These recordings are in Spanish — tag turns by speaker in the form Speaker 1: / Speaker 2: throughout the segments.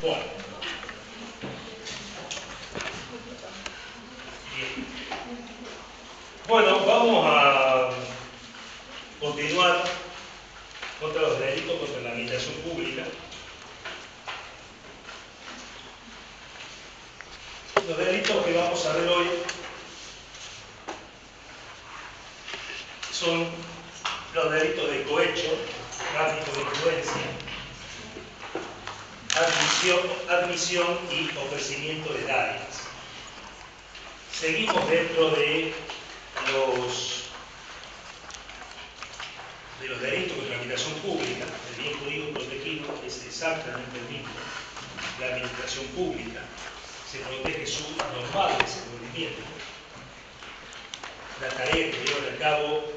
Speaker 1: Bueno, bien. Bueno, vamos a continuar contra los delitos contra la administración pública. Los delitos que vamos a ver hoy son los delitos de cohecho, tráfico de influencia, admisión y ofrecimiento de dádivas. Seguimos dentro de los delitos contra la administración pública. El bien jurídico protegido es exactamente el mismo. La administración pública se protege su normal desenvolvimiento. La tarea que lleva a cabo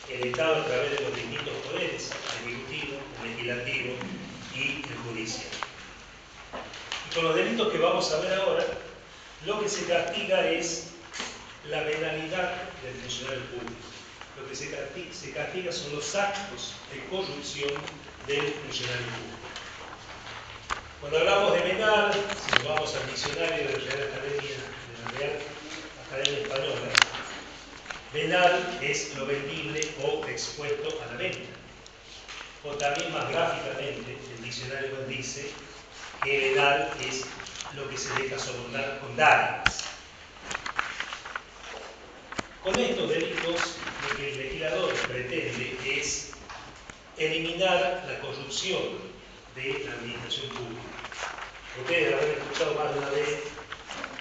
Speaker 1: el Estado a través de los distintos poderes, el ejecutivo, el legislativo y el judicial. Y con los delitos que vamos a ver ahora, lo que se castiga es la venalidad del funcionario público. Lo que se castiga son los actos de corrupción del funcionario público. Cuando hablamos de venal, si nos vamos al diccionario de la Real Academia Española, venal es lo vendible o expuesto a la venta. O también más gráficamente, el diccionario nos dice que venal es lo que se deja sobornar con dádivas. Con estos delitos, lo que el legislador pretende es eliminar la corrupción de la administración pública. Ustedes habrán escuchado más de una vez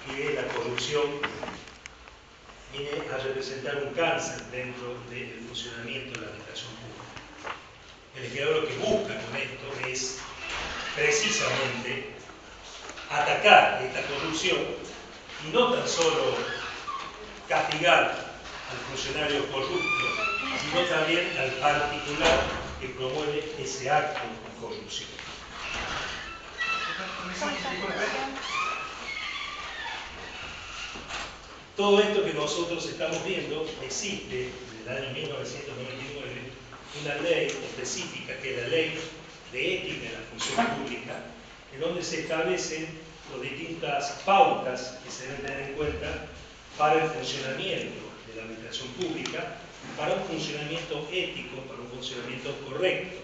Speaker 1: que la corrupción viene a representar un cáncer dentro del funcionamiento de la administración pública. El legislador lo que busca con esto es precisamente atacar esta corrupción y no tan solo castigar al funcionario corrupto, sino también al particular que promueve ese acto de corrupción. Todo esto que nosotros estamos viendo existe desde el año 1999 una ley específica que es la Ley de Ética de la Función Pública, en donde se establecen las distintas pautas que se deben tener en cuenta para el funcionamiento de la administración pública, para un funcionamiento ético, para un funcionamiento correcto.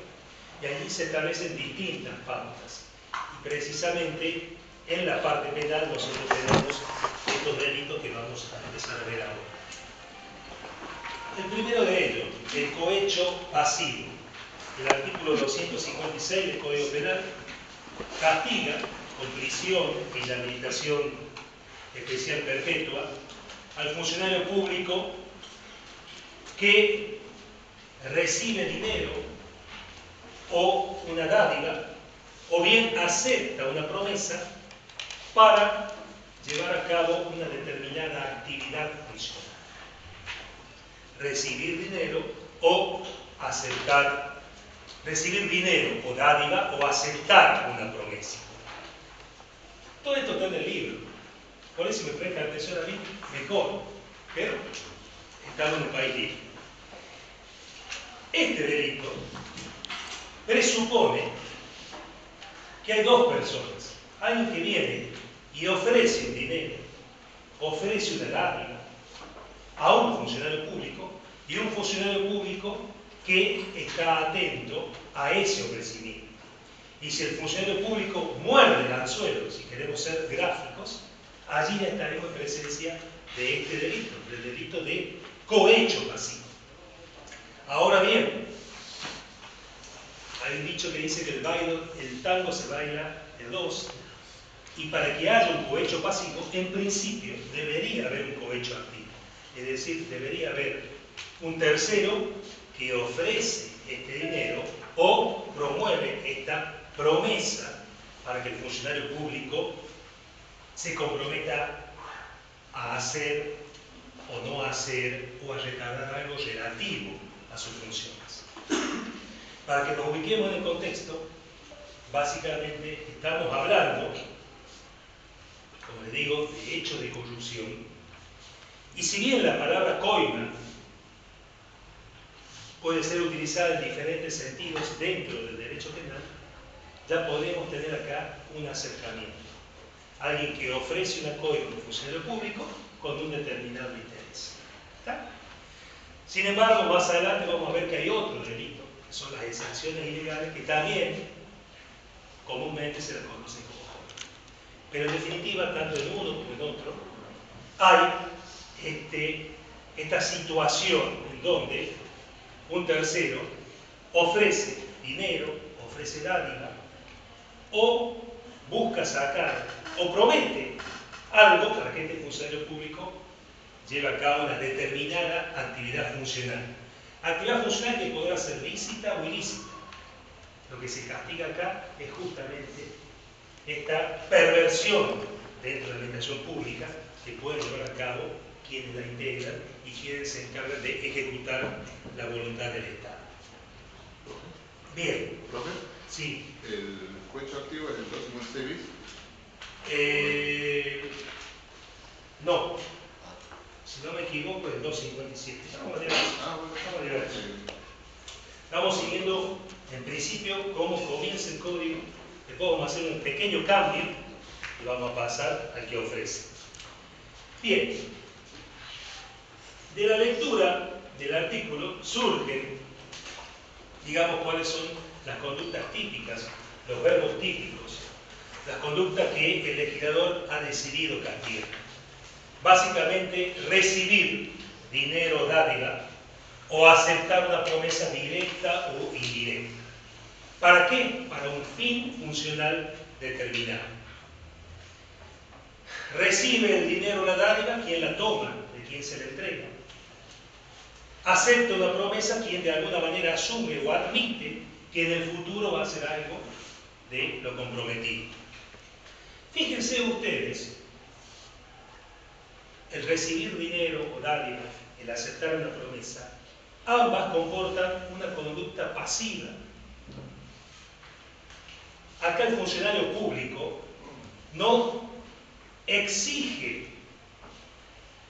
Speaker 1: Y allí se establecen distintas pautas. Y precisamente en la parte penal nosotros tenemos estos delitos que vamos a empezar a ver ahora. El primero de ellos, el cohecho pasivo. El artículo 256 del Código Penal castiga con prisión y la habilitación especial perpetua al funcionario público que recibe dinero o una dádiva o bien acepta una promesa para llevar a cabo una determinada actividad funcional. Recibir dinero o aceptar, recibir dinero o dádiva o aceptar una promesa. Todo esto está en el libro. Por eso, si me prestan atención a mí, mejor. Pero estamos en un país libre. Este delito presupone que hay dos personas. Alguien que viene y ofrece un dinero, ofrece una dádiva a un funcionario público y un funcionario público que está atento a ese ofrecimiento. Y si el funcionario público muerde el anzuelo, si queremos ser gráficos, allí ya estaremos en presencia de este delito, del delito de cohecho pasivo. Ahora bien, hay un dicho que dice que el tango se baila de dos, y para que haya un cohecho pasivo, en principio debería haber un cohecho activo. Es decir, debería haber un tercero que ofrece este dinero o promueve esta promesa para que el funcionario público se comprometa a hacer o no hacer o a retardar algo relativo a sus funciones. Para que nos ubiquemos en el contexto, básicamente estamos hablando, como les digo, de hechos de corrupción. Y si bien la palabra coima puede ser utilizada en diferentes sentidos dentro del derecho penal, ya podemos tener acá un acercamiento. Alguien que ofrece una coima a un funcionario público con un determinado interés. ¿Está? Sin embargo, más adelante vamos a ver que hay otro delito, que son las exenciones ilegales, que también comúnmente se las conocen como coima. Pero en definitiva, tanto en uno como en otro, hay esta situación en donde un tercero ofrece dinero, ofrece dádiva, o busca sacar, o promete algo para que este funcionario público lleve a cabo una determinada actividad funcional. Actividad funcional que podrá ser lícita o ilícita. Lo que se castiga acá es justamente esta perversión dentro de la administración pública que pueden llevar a cabo quienes la integran y quienes se encargan de ejecutar la voluntad del Estado. Bien.
Speaker 2: ¿Profe?
Speaker 1: Sí.
Speaker 2: ¿El cohecho activo es el 256 bis?
Speaker 1: No. Si no me equivoco, es el 257. Vamos a ver eso. Vamos a ver eso. Estamos siguiendo, en principio, cómo comienza el código. Después vamos a hacer un pequeño cambio y vamos a pasar al que ofrece. Bien. De la lectura del artículo surgen, digamos, cuáles son las conductas típicas, los verbos típicos, las conductas que el legislador ha decidido castigar. Básicamente, recibir dinero o dádiva o aceptar una promesa directa o indirecta. ¿Para qué? Para un fin funcional determinado. Recibe el dinero o la dádiva quien la toma, de quien se le entrega. Acepta una promesa quien de alguna manera asume o admite que en el futuro va a hacer algo de lo comprometido. Fíjense ustedes, el recibir dinero o dádiva, el aceptar una promesa, ambas comportan una conducta pasiva. Acá el funcionario público no exige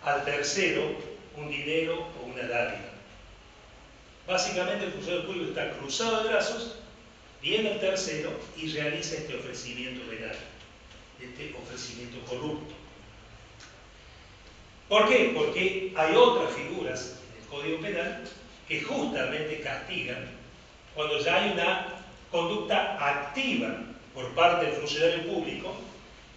Speaker 1: al tercero un dinero o una dádiva. Básicamente el funcionario público está cruzado de brazos, viene el tercero y realiza este ofrecimiento legal, este ofrecimiento corrupto. ¿Por qué? Porque hay otras figuras en el Código Penal que justamente castigan cuando ya hay una conducta activa por parte del funcionario público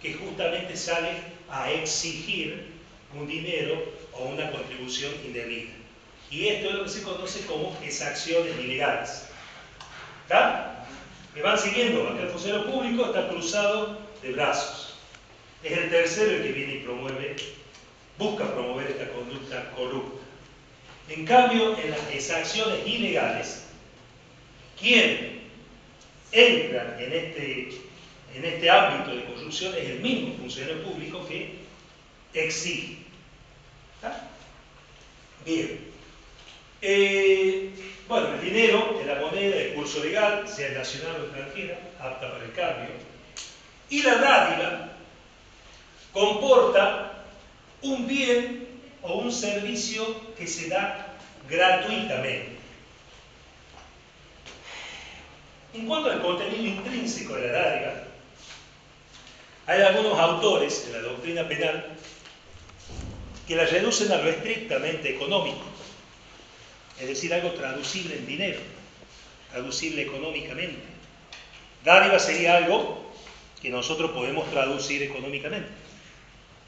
Speaker 1: que justamente sale a exigir un dinero o una contribución indebida. Y esto es lo que se conoce como exacciones ilegales. ¿Está? ¿Me van siguiendo? Acá el funcionario público está cruzado de brazos. Es el tercero el que viene y busca promover esta conducta corrupta. En cambio, en las exacciones ilegales, quien entra en este ámbito de corrupción es el mismo funcionario público que exige. ¿Está? Bien. Bueno, el dinero es la moneda de curso legal, sea nacional o extranjera, apta para el cambio. Y la dádiva comporta un bien o un servicio que se da gratuitamente. En cuanto al contenido intrínseco de la dádiva, hay algunos autores de la doctrina penal que la reducen a lo estrictamente económico, es decir, algo traducible en dinero, traducible económicamente. Dádiva sería algo que nosotros podemos traducir económicamente.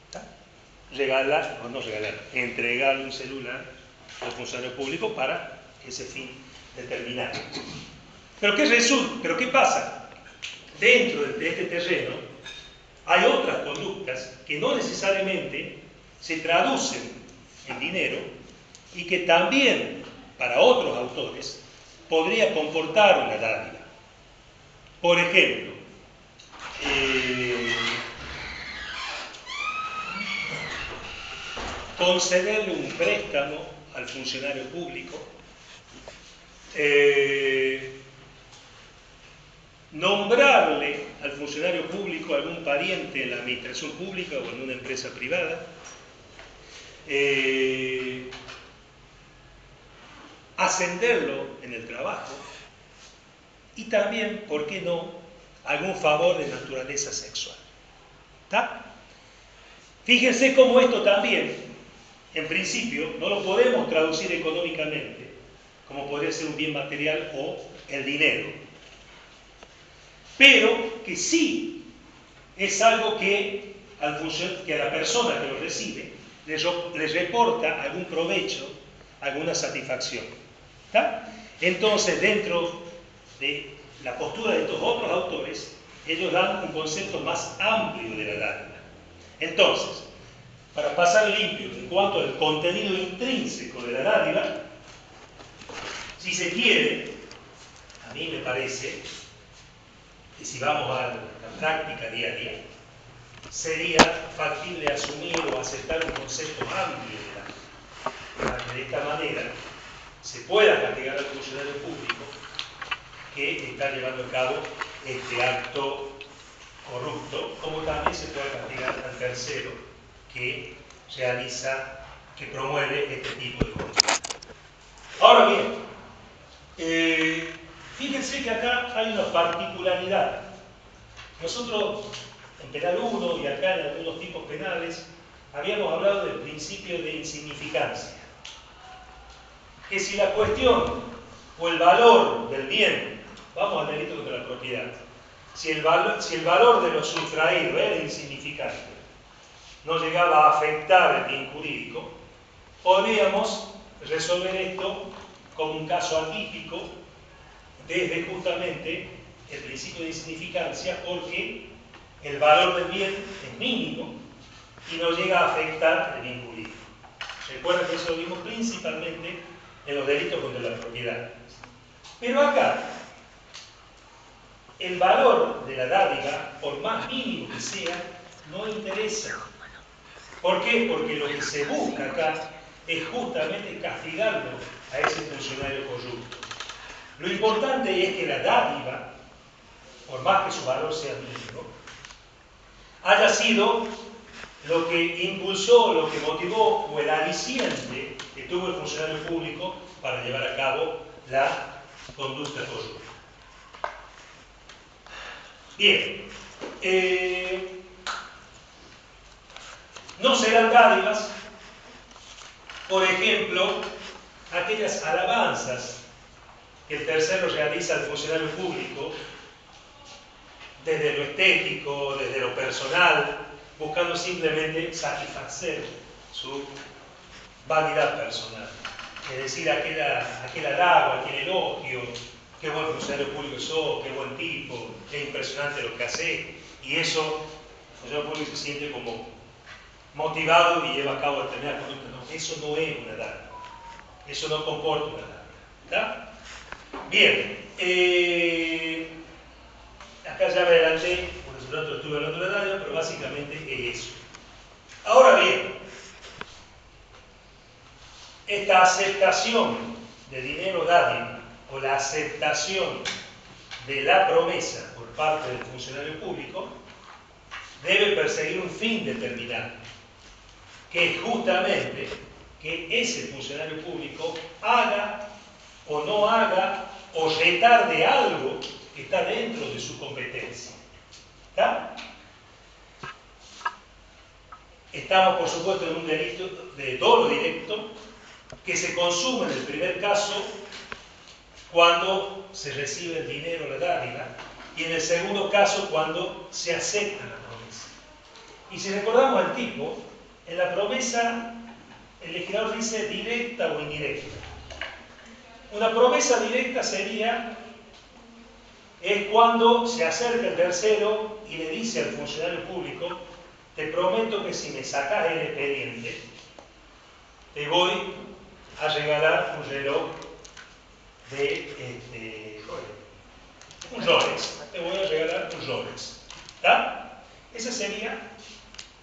Speaker 1: ¿Está? Regalar, o no regalar, entregar un celular al funcionario público para ese fin determinado. ¿Pero qué resulta? ¿Pero qué pasa? Dentro de este terreno hay otras conductas que no necesariamente se traducen en dinero y que también, para otros autores, podría comportar una dádiva. Por ejemplo, concederle un préstamo al funcionario público, nombrarle al funcionario público algún pariente en la administración pública o en una empresa privada, ascenderlo en el trabajo y también, ¿por qué no?, algún favor de naturaleza sexual. ¿Está? Fíjense cómo esto también, en principio, no lo podemos traducir económicamente, como podría ser un bien material o el dinero. Pero que sí es algo que a la persona que lo recibe le reporta algún provecho, alguna satisfacción. ¿Está? Entonces, dentro de la postura de estos otros autores, ellos dan un concepto más amplio de la dádiva. Entonces, para pasar limpio en cuanto al contenido intrínseco de la dádiva, si se quiere, a mí me parece que si vamos a la práctica diaria, sería factible asumir o aceptar un concepto amplio de la dádiva, para que de esta manera se pueda castigar al funcionario público que está llevando a cabo este acto corrupto, como también se puede castigar al tercero que promueve este tipo de conducta. Ahora bien, fíjense que acá hay una particularidad. Nosotros en Penal 1 y acá en algunos tipos penales habíamos hablado del principio de insignificancia. Que si la cuestión o el valor del bien, vamos al delito contra la propiedad, si el valor de lo sustraído era insignificante, no llegaba a afectar el bien jurídico, podríamos resolver esto como un caso atípico desde justamente el principio de insignificancia, porque el valor del bien es mínimo y no llega a afectar el bien jurídico. Recuerda que eso lo vimos principalmente en los delitos contra la propiedad. Pero acá, el valor de la dádiva, por más mínimo que sea, no interesa. ¿Por qué? Porque lo que se busca acá es justamente castigarlo a ese funcionario corrupto. Lo importante es que la dádiva, por más que su valor sea mínimo, haya sido lo que impulsó, lo que motivó o el aliciente que tuvo el funcionario público para llevar a cabo la conducta corrupta. Bien, no serán dádivas, por ejemplo, aquellas alabanzas que el tercero realiza al funcionario público desde lo estético, desde lo personal, buscando simplemente satisfacer su vanidad personal. Es decir, aquel halago, aquel elogio, qué buen funcionario público sos, qué buen tipo, qué impresionante lo que hace, y eso, el funcionario público se siente como motivado y lleva a cabo determinada conducta. No, eso no es una dádiva, eso no comporta una dádiva. ¿Está? Bien, acá ya me adelanté, por eso tanto estuve hablando de la dádiva, pero básicamente es eso. Ahora bien, esta aceptación de dinero dádiva o la aceptación de la promesa por parte del funcionario público debe perseguir un fin determinado, que es justamente que ese funcionario público haga o no haga o retarde algo que está dentro de su competencia. ¿Está? Estamos, por supuesto, en un delito de dolo directo que se consume en el primer caso cuando se recibe el dinero, la dádiva, y en el segundo caso cuando se acepta la promesa. Y si recordamos al tipo, en la promesa el legislador dice directa o indirecta. Una promesa directa es cuando se acerca el tercero y le dice al funcionario público: te prometo que si me sacas el expediente, te voy a regalar un reloj de un Rolex. Te voy a regalar un Rolex. ¿Está? Esa sería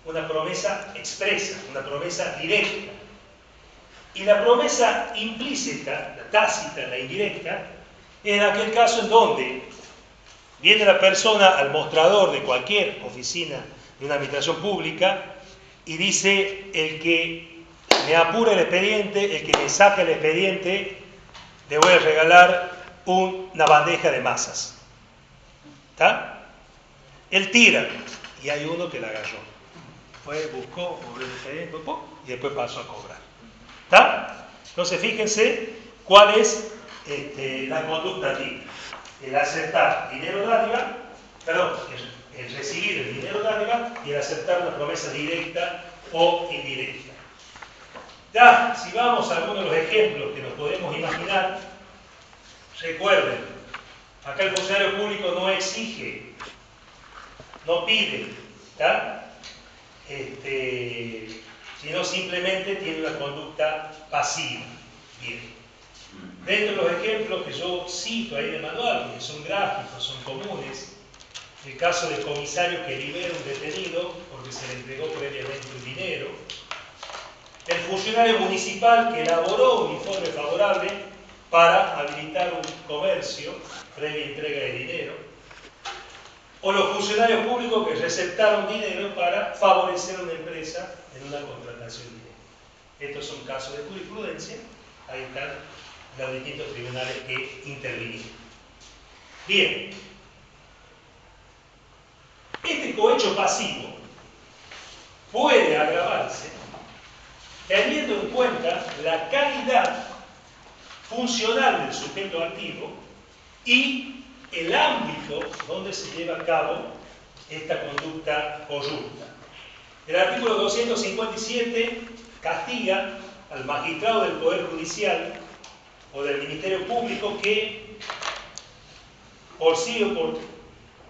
Speaker 1: una promesa expresa, una promesa directa. Y la promesa implícita, la tácita, la indirecta, es en aquel caso en donde viene la persona al mostrador de cualquier oficina de una administración pública y dice: el que me apura el expediente, el que me saque el expediente, le voy a regalar una bandeja de masas. ¿Está? Él tira y hay uno que la agarró. Fue, buscó, y después pasó a cobrar. ¿Está? Entonces fíjense cuál es la conducta típica. El aceptar dinero dádiva, perdón, el recibir el dinero dádiva y el aceptar una promesa directa o indirecta. Ya, si vamos a algunos de los ejemplos que nos podemos imaginar, recuerden, acá el funcionario público no exige, no pide, ¿tá? Sino simplemente tiene una conducta pasiva. Bien. Dentro de los ejemplos que yo cito ahí en el manual, que son gráficos, son comunes, el caso del comisario que libera un detenido porque se le entregó previamente un dinero, el funcionario municipal que elaboró un informe favorable para habilitar un comercio previa entrega de dinero, o los funcionarios públicos que receptaron dinero para favorecer a una empresa en una contratación directa. Estos son casos de jurisprudencia, ahí están los distintos tribunales que intervinieron. Bien, este cohecho pasivo puede agravarse teniendo en cuenta la calidad funcional del sujeto activo y el ámbito donde se lleva a cabo esta conducta corrupta. El artículo 257 castiga al magistrado del Poder Judicial o del Ministerio Público que, por sí o por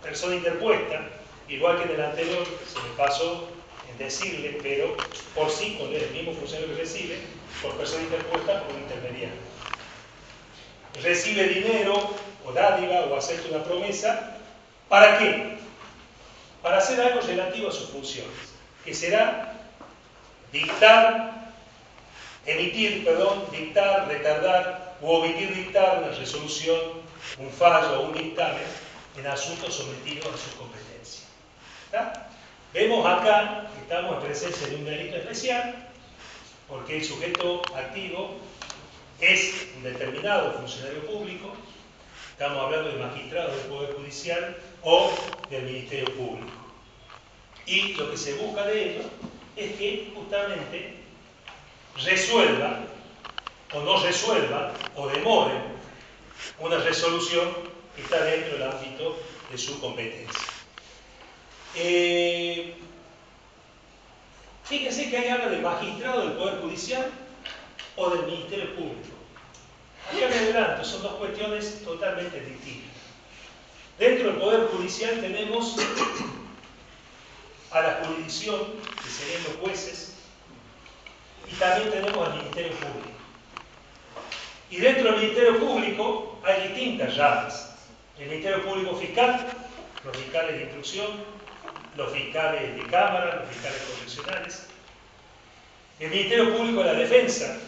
Speaker 1: persona interpuesta, igual que en el anterior, se me pasó en decirle, pero por sí, con el mismo funcionario que recibe, por persona interpuesta o intermediario. Recibe dinero o dádiva o acepta una promesa, ¿para qué? Para hacer algo relativo a sus funciones, que será dictar, retardar u omitir dictar una resolución, un fallo o un dictamen en asuntos sometidos a su competencia. ¿Está? Vemos acá que estamos en presencia de un delito especial, porque el sujeto activo es un determinado funcionario público, estamos hablando de magistrados del Poder Judicial o del Ministerio Público. Y lo que se busca de ello es que justamente resuelva o no resuelva o demore una resolución que está dentro del ámbito de su competencia. Fíjense que ahí habla de magistrado del Poder Judicial o del Ministerio Público. Acá me adelanto, son dos cuestiones totalmente distintas. Dentro del Poder Judicial tenemos a la jurisdicción, que serían los jueces, y también tenemos al Ministerio Público. Y dentro del Ministerio Público hay distintas ramas. El Ministerio Público Fiscal, los fiscales de instrucción, los fiscales de cámara, los fiscales correccionales. El Ministerio Público de la Defensa,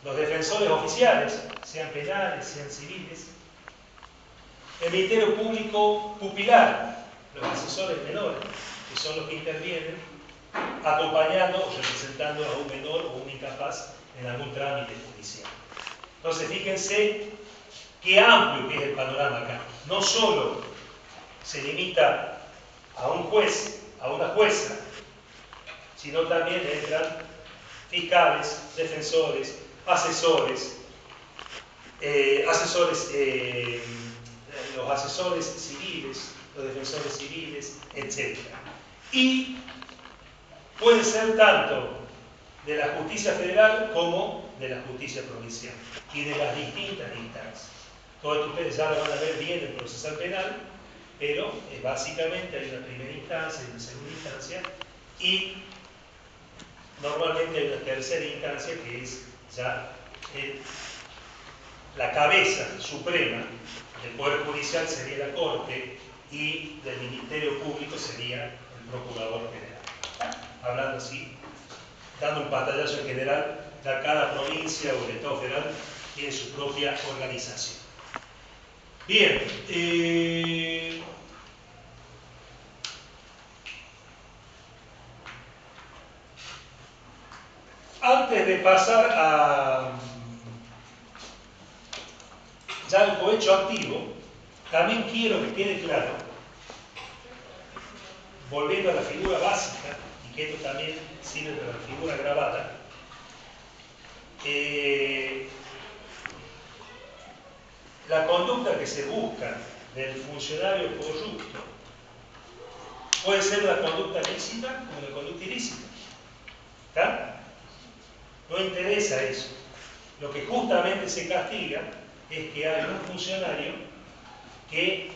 Speaker 1: los defensores oficiales, sean penales, sean civiles. El Ministerio Público Pupilar, los asesores menores, que son los que intervienen acompañando o representando a un menor o un incapaz en algún trámite judicial. Entonces, fíjense qué amplio que es el panorama acá. No solo se limita a un juez, a una jueza, sino también entran fiscales, defensores, asesores, los asesores civiles, los defensores civiles, etc. Y puede ser tanto de la justicia federal como de la justicia provincial y de las distintas instancias. Todo esto ustedes ya lo van a ver bien en el procesal penal, pero básicamente hay una primera instancia y una segunda instancia y normalmente hay una tercera instancia que es ya la cabeza suprema del Poder Judicial sería la Corte y del Ministerio Público sería el Procurador General. Hablando así, dando un pantallazo en general, cada provincia o el Estado federal tiene su propia organización. Bien, antes de pasar a ya el cohecho activo, también quiero que quede claro volviendo a la figura básica, y que esto también sirve para la figura grabada, la conducta que se busca del funcionario corrupto puede ser una conducta lícita como una conducta ilícita. ¿Está? No interesa eso. Lo que justamente se castiga es que hay un funcionario que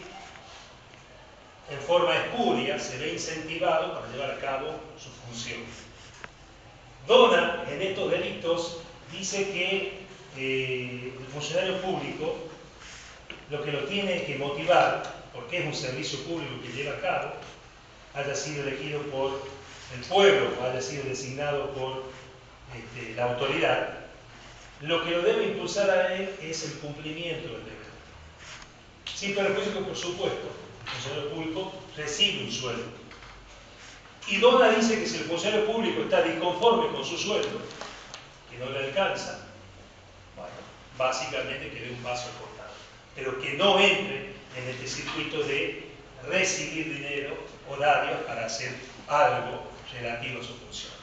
Speaker 1: en forma espuria se ve incentivado para llevar a cabo su función. Dona en estos delitos dice que el funcionario público lo que lo tiene que motivar, porque es un servicio público que lleva a cabo, haya sido elegido por el pueblo o haya sido designado por la autoridad, lo que lo debe impulsar a él es el cumplimiento del deber. Sin perjuicio que, por supuesto, el funcionario público recibe un sueldo. Y Dona dice que si el funcionario público está disconforme con su sueldo, que no le alcanza, bueno, básicamente que dé un paso al costado, pero que no entre en este circuito de recibir dinero o dádivas para hacer algo relativo a sus funciones.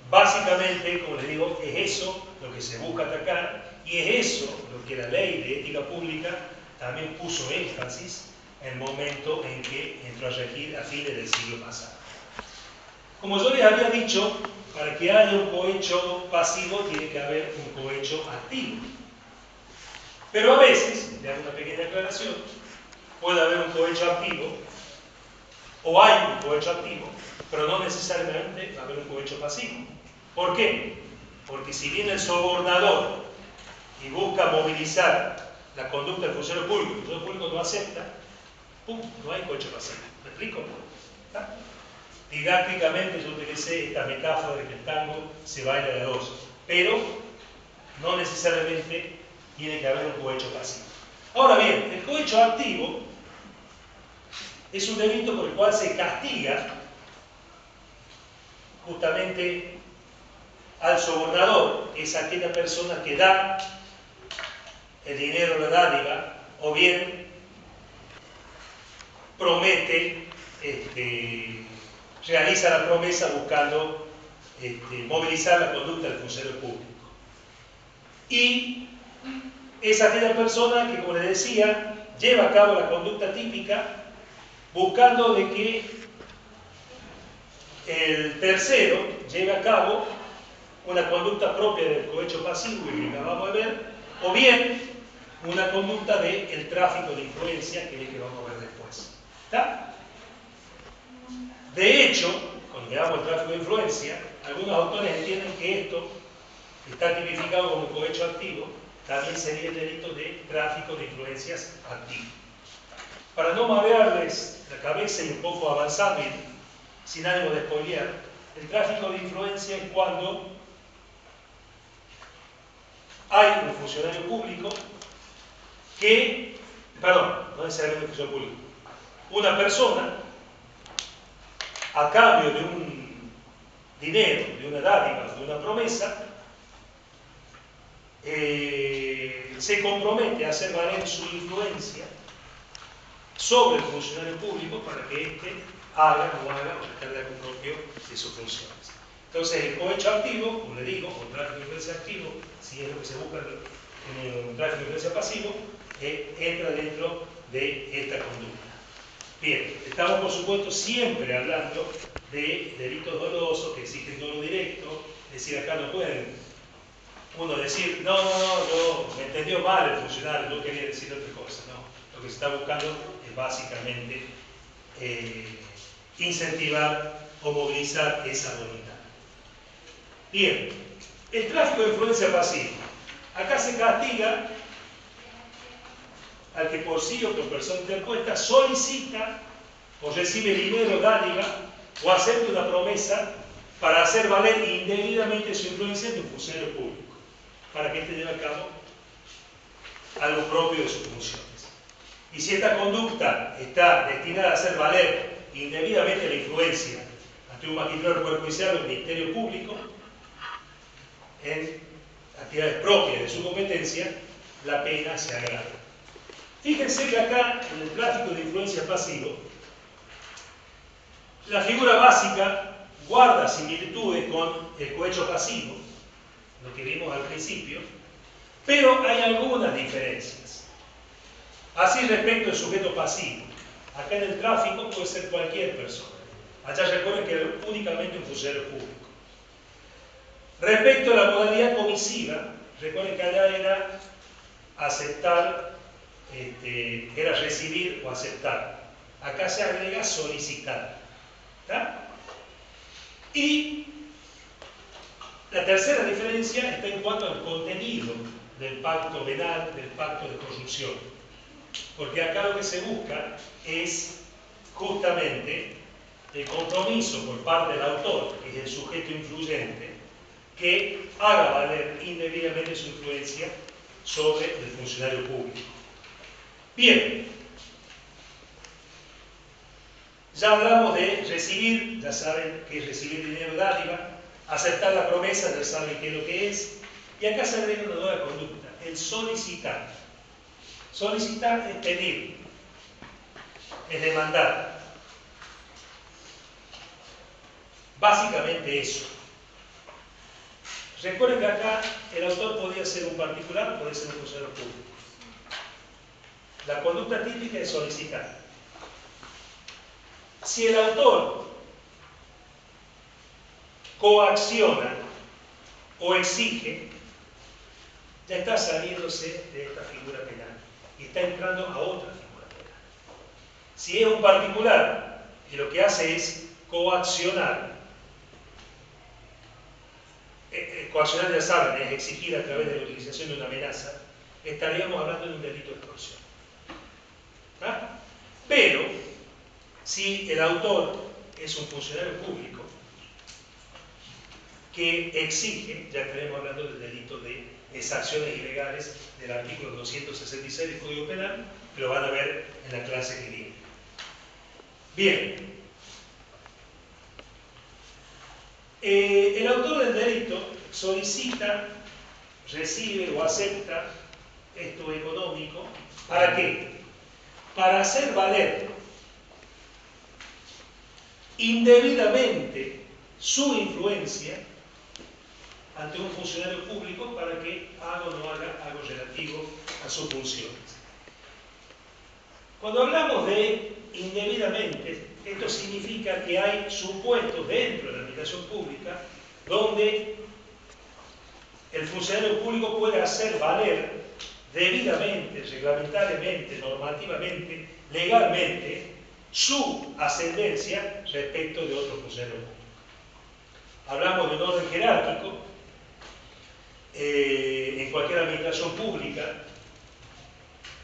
Speaker 1: Básicamente, como les digo, es eso lo que se busca atacar y es eso lo que la ley de ética pública también puso énfasis en el momento en que entró a regir a fines del siglo pasado. Como yo les había dicho, para que haya un cohecho pasivo tiene que haber un cohecho activo. Pero a veces, le hago una pequeña aclaración, puede haber un cohecho activo o hay un cohecho activo, pero no necesariamente va a haber un cohecho pasivo. ¿Por qué? Porque si viene el sobornador y busca movilizar la conducta del funcionario público, el funcionario público no acepta, ¡pum!, no hay cohecho pasivo. ¿Me explico? ¿Está? Didácticamente yo utilicé esta metáfora de que el tango se baila de a dos, pero no necesariamente tiene que haber un cohecho pasivo. Ahora bien, el cohecho activo es un delito por el cual se castiga justamente al sobornador, que es aquella persona que da el dinero, la dádiva, o bien promete, realiza la promesa buscando movilizar la conducta del funcionario público. Y es aquella persona que, como les decía, lleva a cabo la conducta típica buscando de que el tercero lleve a cabo una conducta propia del cohecho pasivo que acabamos de ver, o bien una conducta del tráfico de influencia, que es el que vamos a ver después. ¿Está? De hecho, cuando veamos el tráfico de influencia, algunos autores entienden que esto está tipificado como cohecho activo, también sería el delito de tráfico de influencias activo. Para no marearles la cabeza y un poco avanzado y sin ánimo de spoilear, el tráfico de influencia es cuando hay un funcionario público que, no necesariamente un funcionario público, una persona, a cambio de un dinero, de una dádiva, de una promesa, se compromete a hacer valer su influencia sobre el funcionario público para que éste haga o realizar algo propio de sus funciones. Entonces, el cohecho activo, como le digo, o tráfico de influencia activo, si es lo que se busca en un tráfico de influencia pasivo, entra dentro de esta conducta. Bien, estamos por supuesto siempre hablando de delitos dolosos que exigen dolo directo, es decir, acá no pueden uno decir, no, yo me entendió mal el funcionario, yo quería decir otra cosa, no. Lo que se está buscando es básicamente incentivar o movilizar esa voluntad. Bien, el tráfico de influencia pasiva. Acá se castiga al que por sí o por persona interpuesta solicita o recibe dinero, dádiva o acepta una promesa para hacer valer indebidamente su influencia en un funcionario público, para que éste lleve a cabo algo propio de sus funciones. Y si esta conducta está destinada a hacer valer indebidamente la influencia ante un magistrado del Poder Judicial o el Ministerio Público en actividades propias de su competencia, la pena se agrava. Fíjense que acá, en el gráfico de influencia pasivo, la figura básica guarda similitudes con el cohecho pasivo, lo que vimos al principio, pero hay algunas diferencias. Así respecto al sujeto pasivo, acá en el gráfico puede ser cualquier persona. Allá recuerden que era únicamente un funcionario público. Respecto a la modalidad comisiva, recuerden que allá era aceptar, era recibir o aceptar. Acá se agrega solicitar. ¿Está? Y la tercera diferencia está en cuanto al contenido del pacto venal, del pacto de corrupción. Porque acá lo que se busca es justamente el compromiso por parte del autor, que es el sujeto influyente, que haga valer indebidamente su influencia sobre el funcionario público. Bien, ya hablamos de recibir, ya saben que es recibir dinero de dádiva, aceptar la promesa, ya saben qué es lo que es, y acá se agrega una nueva conducta, el solicitar. Solicitar es pedir, es demandar. Básicamente eso. Recuerden que acá el autor podía ser un particular, podía ser un funcionario público. La conducta típica es solicitar. Si el autor coacciona o exige, ya está saliéndose de esta figura penal y está entrando a otra figura penal. Si es un particular y lo que hace es coaccionar, coaccionar ya saben, es exigir a través de la utilización de una amenaza, estaríamos hablando de un delito de extorsión. ¿Ah? Pero, si el autor es un funcionario público que exige, ya estaremos hablando del delito de exacciones ilegales del artículo 266 del Código Penal, que lo van a ver en la clase que viene. Bien. El autor del delito solicita, recibe o acepta esto económico, ¿para qué? Para hacer valer indebidamente su influencia ante un funcionario público para que haga o no haga algo relativo a sus funciones. Cuando hablamos de indebidamente, esto significa que hay supuestos dentro de la administración pública donde el funcionario público puede hacer valer debidamente, reglamentariamente, normativamente, legalmente, su ascendencia respecto de otro funcionario público. Hablamos de un orden jerárquico, en cualquier administración pública.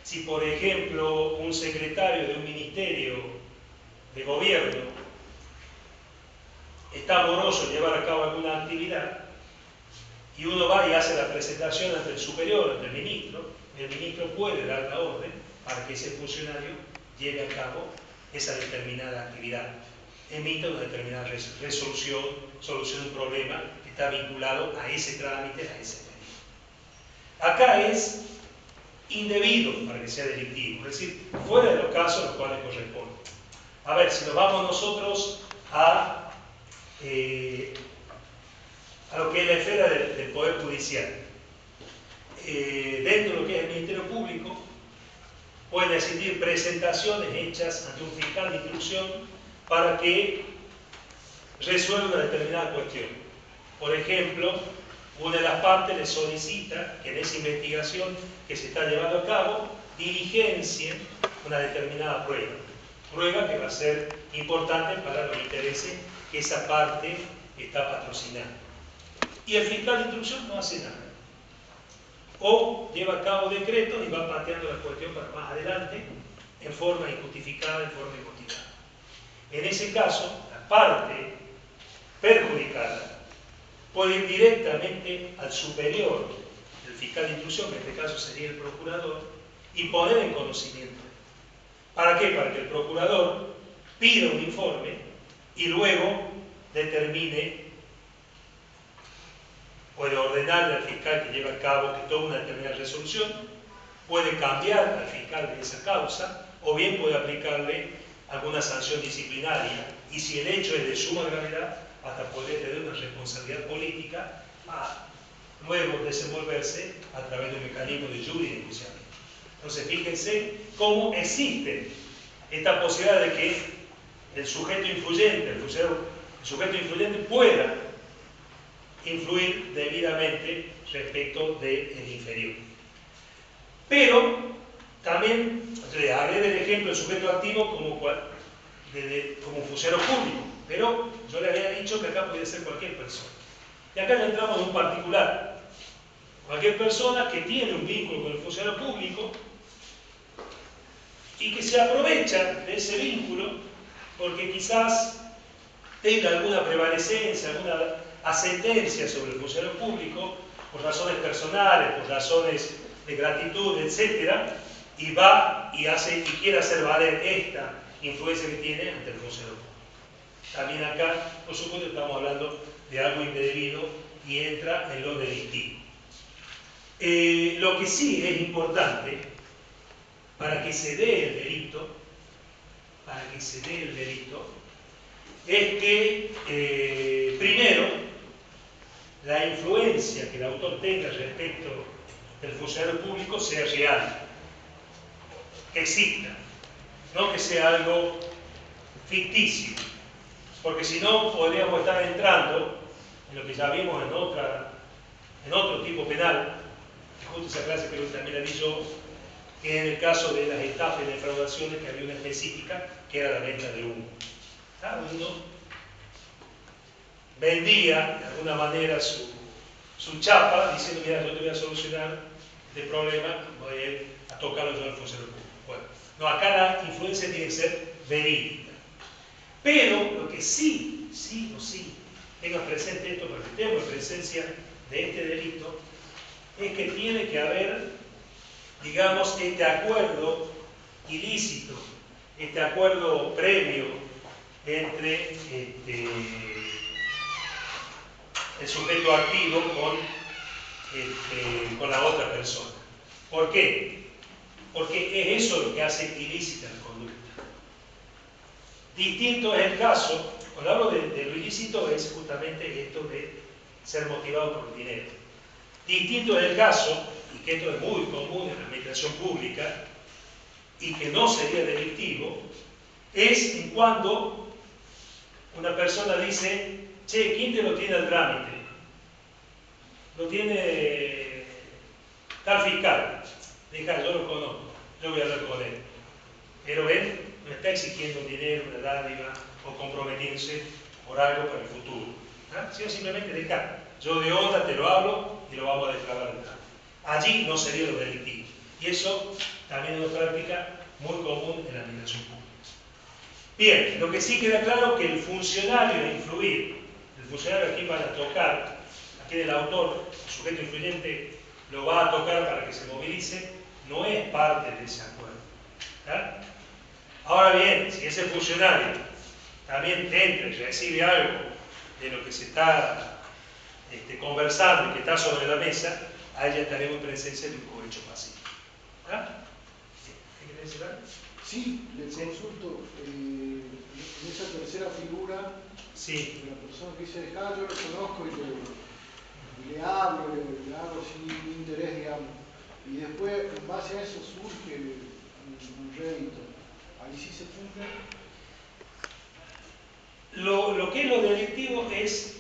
Speaker 1: Si, por ejemplo, un secretario de un ministerio de gobierno está moroso en llevar a cabo alguna actividad y uno va y hace la presentación ante el superior, ante el ministro puede dar la orden para que ese funcionario lleve a cabo esa determinada actividad, emita una determinada resolución, soluciona un problema que está vinculado a ese trámite, a ese pedido. Acá es indebido para que sea delictivo, es decir, fuera de los casos a los cuales corresponde. A ver, si nos vamos nosotros a lo que es la esfera del Poder Judicial, dentro de lo que es el Ministerio Público, pueden existir presentaciones hechas ante un fiscal de instrucción para que resuelva una determinada cuestión. Por ejemplo, una de las partes le solicita que en esa investigación que se está llevando a cabo diligencien una determinada prueba que va a ser importante para los intereses que esa parte está patrocinando. Y el fiscal de instrucción no hace nada. O lleva a cabo decretos y va pateando la cuestión para más adelante en forma injustificada, en forma inmotivada. En ese caso, la parte perjudicada puede ir directamente al superior del fiscal de instrucción, que en este caso sería el procurador, y poner en conocimiento. ¿Para qué? Para que el procurador pida un informe y luego determine, puede ordenarle al fiscal que lleve a cabo, que tome una determinada resolución, puede cambiar al fiscal de esa causa, o bien puede aplicarle alguna sanción disciplinaria, y si el hecho es de suma gravedad, hasta poder tener una responsabilidad política a luego desenvolverse a través de un mecanismo de jury de enjuiciamiento. Entonces, fíjense cómo existe esta posibilidad de que el sujeto influyente, el sujeto influyente pueda influir debidamente respecto del inferior. Pero también le haré del ejemplo del sujeto activo como un funcionario público, pero yo le había dicho que acá podía ser cualquier persona. Y acá le entramos en un particular. Cualquier persona que tiene un vínculo con el funcionario público y que se aprovecha de ese vínculo porque quizás tenga alguna prevalecencia, alguna ascendencia sobre el funcionario público por razones personales, por razones de gratitud, etc., y va y quiere hacer valer esta influencia que tiene ante el funcionario público. También acá, por supuesto, estamos hablando de algo indebido y entra en lo delictivo. Lo que sí es importante para que se dé el delito, es que primero la influencia que el autor tenga respecto del funcionario público sea real, que exista, no que sea algo ficticio, porque si no podríamos estar entrando en lo que ya vimos en otro tipo penal, que justo esa clase que también la di yo, que en el caso de las estafas y defraudaciones, que había una específica que era la venta de humo. Uno vendía de alguna manera su chapa diciendo: mira, yo te voy a solucionar este problema, voy a ir a tocarlo yo al funcionario público. Bueno, no, acá la influencia tiene que ser verídica. Pero lo que sí tenga presente esto, para que estemos en presencia de este delito, es que tiene que haber, digamos, este acuerdo ilícito, este acuerdo previo entre el sujeto activo con la otra persona. ¿Por qué? Porque es eso lo que hace ilícita la conducta. Distinto es el caso, cuando hablo de lo ilícito, es justamente esto de ser motivado por el dinero. Distinto es el caso, y que esto es muy común en la administración pública, y que no sería delictivo, es en cuando una persona dice: che, ¿quién te lo tiene al trámite? Lo tiene tal fiscal. Deja, yo lo conozco, yo voy a hablar con él. Pero ven, no está exigiendo dinero, una dádiva o comprometiéndose por algo para el futuro, sino simplemente deja, yo de onda te lo hablo y lo vamos a declarar de tal. Allí no sería lo delictivo, y eso también es una práctica muy común en la administración pública. Bien, lo que sí queda claro es que el funcionario a influir, el funcionario a quien van a tocar, a quien el autor, el sujeto influyente, lo va a tocar para que se movilice, no es parte de ese acuerdo. Ahora bien, si ese funcionario también entra y recibe algo de lo que se está conversando y que está sobre la mesa, ahí ya estaremos en presencia de un cohecho pasivo. ¿Qué quiere decir algo?
Speaker 3: Sí, le consulto, en esa tercera figura,
Speaker 1: Sí.
Speaker 3: de la persona que dice: yo lo conozco y le hablo, le hago sin interés, digamos, y después en base a eso surge un rédito. ¿Ahí sí se cumple?
Speaker 1: Lo que es lo delictivo es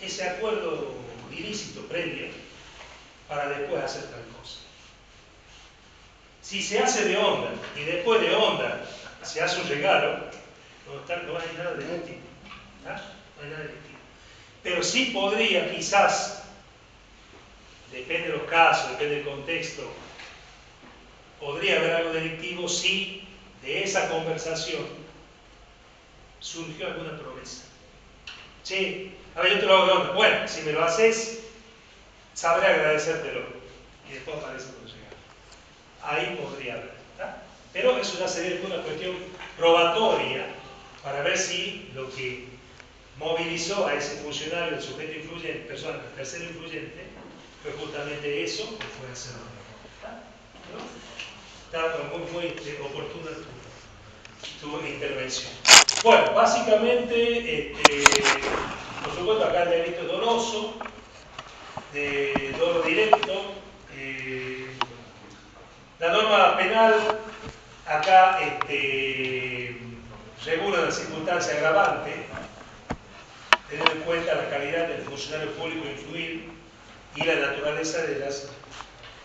Speaker 1: ese acuerdo ilícito previo para después hacer tal cosa. Si se hace de onda y después de onda se hace un regalo, no hay nada delictivo. No hay nada delictivo. Pero sí podría, quizás, depende de los casos, depende del contexto, podría haber algo delictivo si de esa conversación surgió alguna promesa. Che, a ver, yo te lo hago de onda. Bueno, si me lo haces, sabré agradecértelo. Y después aparece con el regalo. Ahí podría haber. Pero eso ya sería una cuestión probatoria para ver si lo que movilizó a ese funcionario, el sujeto influyente, persona, el tercero influyente, fue justamente eso que fue hacerlo. Está muy oportuna tu intervención. Bueno, básicamente, por supuesto, acá el delito es doloso, de dolo directo. La norma penal acá regula la circunstancia agravante, teniendo en cuenta la calidad del funcionario público influir y la naturaleza de los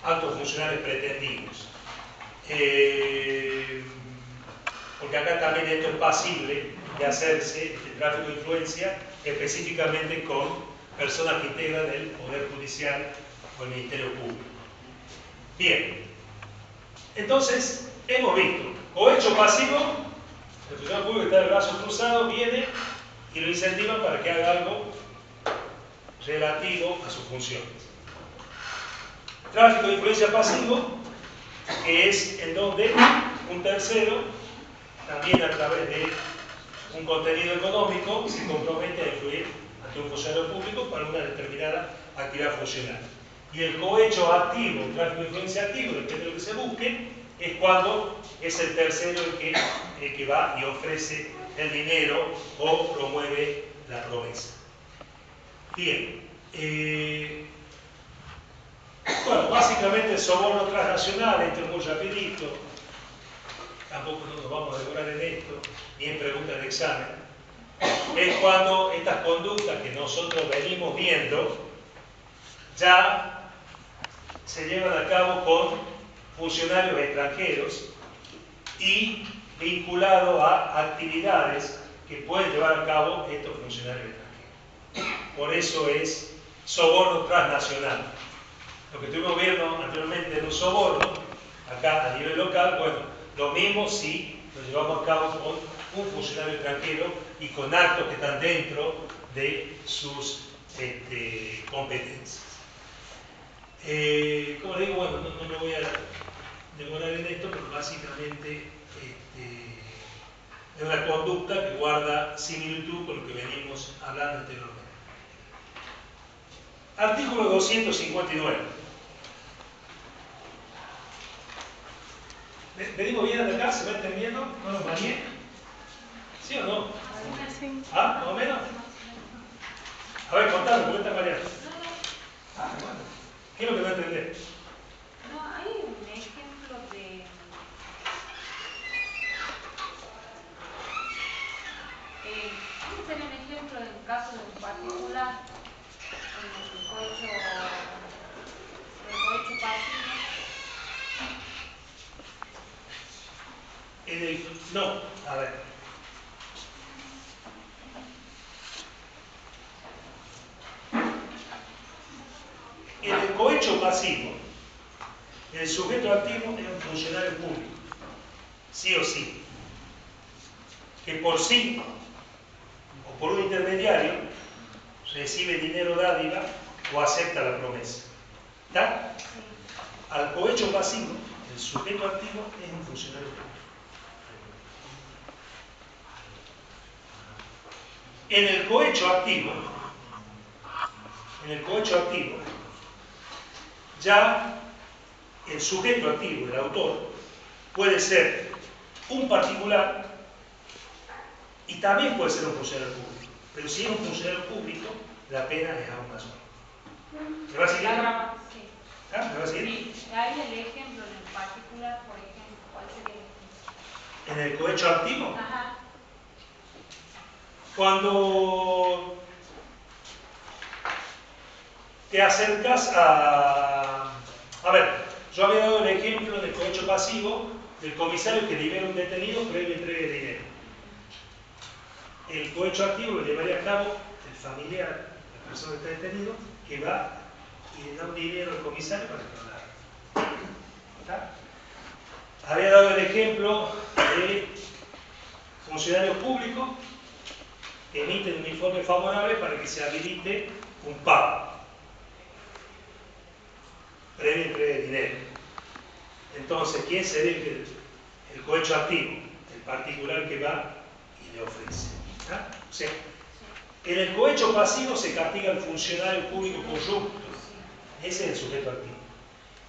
Speaker 1: altos funcionarios pretendidos. Porque acá también esto es pasible de hacerse, el tráfico de influencia, específicamente con personas que integran el Poder Judicial o el Ministerio Público. Bien, entonces hemos visto, cohecho pasivo, el funcionario público está de brazos cruzados, viene y lo incentiva para que haga algo relativo a sus funciones. Tráfico de influencia pasivo, que es en donde un tercero, también a través de un contenido económico, se compromete a influir ante un funcionario público para una determinada actividad funcional. Y el cohecho activo, el tráfico de influencia activo, depende de lo que se busque, es cuando es el tercero el que va y ofrece el dinero o promueve la promesa. Bien. Bueno, básicamente el soborno transnacional, esto es muy rapidito, tampoco nos vamos a demorar en esto, ni en preguntas de examen, es cuando estas conductas que nosotros venimos viendo ya se llevan a cabo con funcionarios extranjeros y vinculados a actividades que pueden llevar a cabo estos funcionarios extranjeros. Por eso es soborno transnacional. Lo que estuvimos viendo anteriormente de los sobornos, acá a nivel local, bueno, lo mismo si lo llevamos a cabo con un funcionario extranjero y con actos que están dentro de sus competencias. Como le digo, bueno, no me voy a demorar en esto, pero básicamente es una conducta que guarda similitud con lo que venimos hablando anteriormente. Artículo 259. ¿Venimos bien hasta acá? ¿Se va entendiendo? ¿No nos mañé? ¿Sí o no? ¿Ah? ¿Más o menos? A ver, contame, ¿por qué estás mareado? Ah, bueno. ¿Qué es lo que no entendés?
Speaker 4: No, hay un ejemplo de... ¿Cómo sería un ejemplo en caso de un particular? El cohecho pasivo.
Speaker 1: No, a ver. En el cohecho pasivo, el sujeto activo es un funcionario público, sí o sí, que por sí o por un intermediario recibe dinero dádiva o acepta la promesa. ¿Está? Al cohecho pasivo, el sujeto activo es un funcionario público. En el cohecho activo, ya el sujeto activo, el autor, puede ser un particular y también puede ser un funcionario público. Pero si es un funcionario público, la pena es aún mayor. ¿Me va a seguir?
Speaker 4: Sí.
Speaker 1: ¿Ah? ¿Me va a seguir?
Speaker 4: Sí, hay el ejemplo en el particular, por ejemplo, ¿cuál sería el ejemplo?
Speaker 1: En el cohecho activo,
Speaker 4: Ajá.
Speaker 1: cuando te acercas a... A ver, yo había dado el ejemplo del cohecho pasivo del comisario que libera un detenido previo entrega de dinero. El cohecho activo lo llevaría a cabo el familiar, la persona que está detenido, que va y le da un dinero al comisario para que lo haga. ¿Está? Había dado el ejemplo de funcionarios públicos que emiten un informe favorable para que se habilite un pago previo entrega de dinero. Entonces, ¿quién sería el cohecho activo? El particular que va y le ofrece. ¿Ah? O sea, en el cohecho pasivo se castiga al funcionario público corrupto. Ese es el sujeto activo.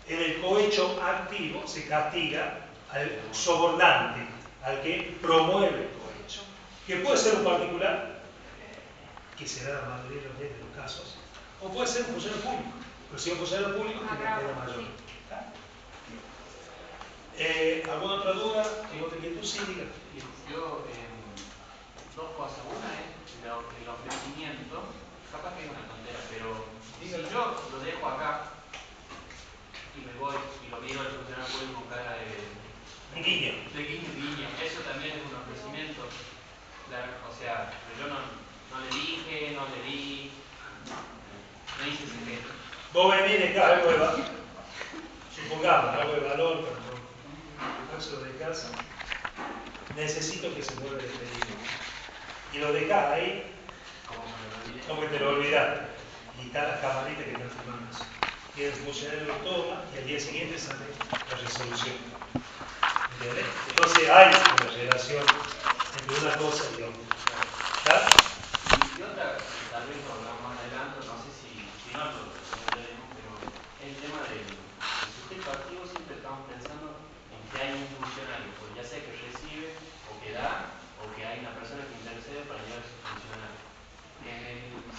Speaker 1: En el cohecho activo se castiga al sobornante, al que promueve el cohecho, que puede ser un particular, que será la mayoría de los casos, o puede ser un funcionario público, pero si es un funcionario público tiene una pena mayor. ¿Alguna otra duda? ¿Alguna otra inquietud? Sí, diga.
Speaker 5: Yo, dos cosas. Una es el ofrecimiento, capaz que es una tontera, pero si yo lo dejo acá y me voy y lo miro al funcionario público con cara de guiño, eso también es un ofrecimiento. O sea, yo no le dije, no le di, no hice ese gesto.
Speaker 1: Vos venís acá, algo de valor, supongamos, algo de valor, pero de casa, necesito que se mueva el pedido. Y lo dejás ahí, como que te lo olvidaste. Y está la camarita que están filmando eso. Y el funcionario lo toma y al día siguiente sale la resolución. ¿Entiendes? Entonces hay una relación entre una cosa y otra. ¿Está?
Speaker 5: Y otra, tal vez lo hablamos más adelante, no sé si no lo veremos, pero el tema del sujeto activo siempre estamos pensando en que hay un funcionario, pues ya sea que recibe o que da, o que hay una persona que intercede para llevar a ese funcionario.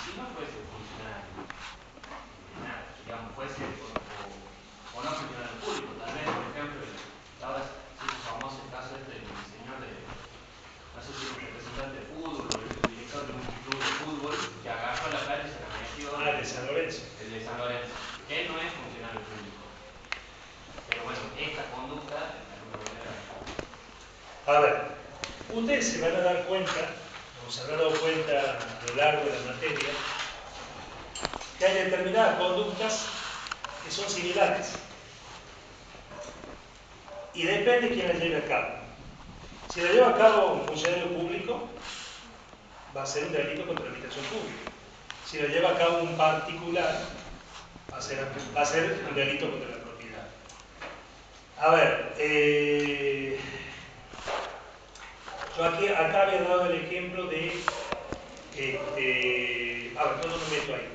Speaker 5: Si no fuese funcionario, nada, digamos, fuese o no funcionario público, tal vez, por ejemplo, ahora se hizo famoso el caso del señor no sé si es un representante de fútbol o el director de un club de fútbol que agarró la plata y se la metió.
Speaker 1: El de San Lorenzo.
Speaker 5: El de San Lorenzo. Él no es funcionario público. Pero bueno, esta conducta, de alguna manera.
Speaker 1: A ver, ustedes se van a dar cuenta, o se habrán dado cuenta a lo largo de la materia, que hay determinadas conductas que son similares. Y depende de quién las lleve a cabo. Si la lleva a cabo un funcionario público, va a ser un delito contra la administración pública. Si la lleva a cabo un particular, va a ser un delito contra la propiedad. A ver, yo acá había dado el ejemplo de, a ver, no me meto ahí.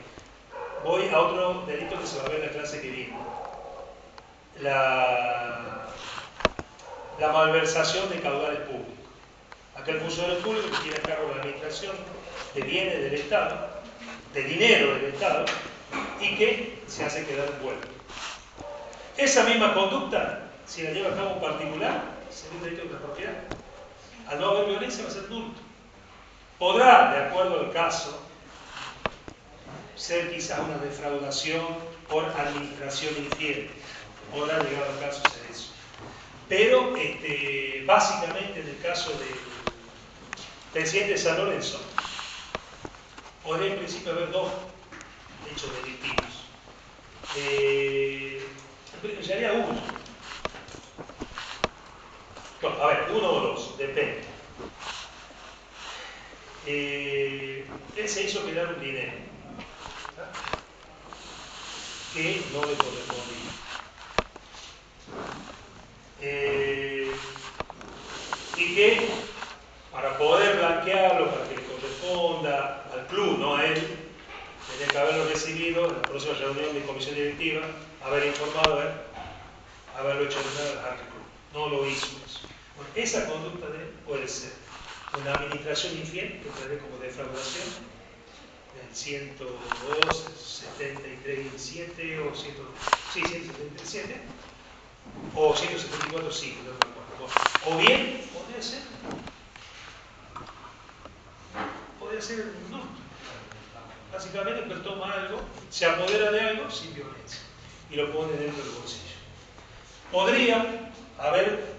Speaker 1: Voy a otro delito que se va a ver en la clase que viene. La malversación de caudales públicos. Aquel funcionario público que tiene a cargo la administración de bienes del Estado, de dinero del Estado, y que se hace quedar envuelto. Esa misma conducta, si la lleva a cabo un particular, sería un delito contra la propiedad. Al no haber violencia va a ser nulto. Podrá, de acuerdo al caso, ser quizás una defraudación por administración infiel. Podrá llegar al caso ser eso. Pero básicamente en el caso del presidente de San Lorenzo, podría en principio haber dos hechos delictivos. En realidad uno. Bueno, a ver, uno o dos, depende. Él se hizo quedar un dinero, ¿sabes?, que no le correspondía. Y que para poder blanquearlo, para que le corresponda al club, no a él, tenía que haberlo recibido en la próxima reunión de comisión directiva, haber informado, haberlo hecho llegar al club. No lo hizo eso. Bueno, esa conducta de él puede ser una administración infiel, que trae como defraudación, del 102, 73, o 177, o 174, sí, no me acuerdo. O bien, podría ser un hurto. Básicamente, que toma algo, se apodera de algo sin violencia y lo pone dentro del bolsillo. Podría haber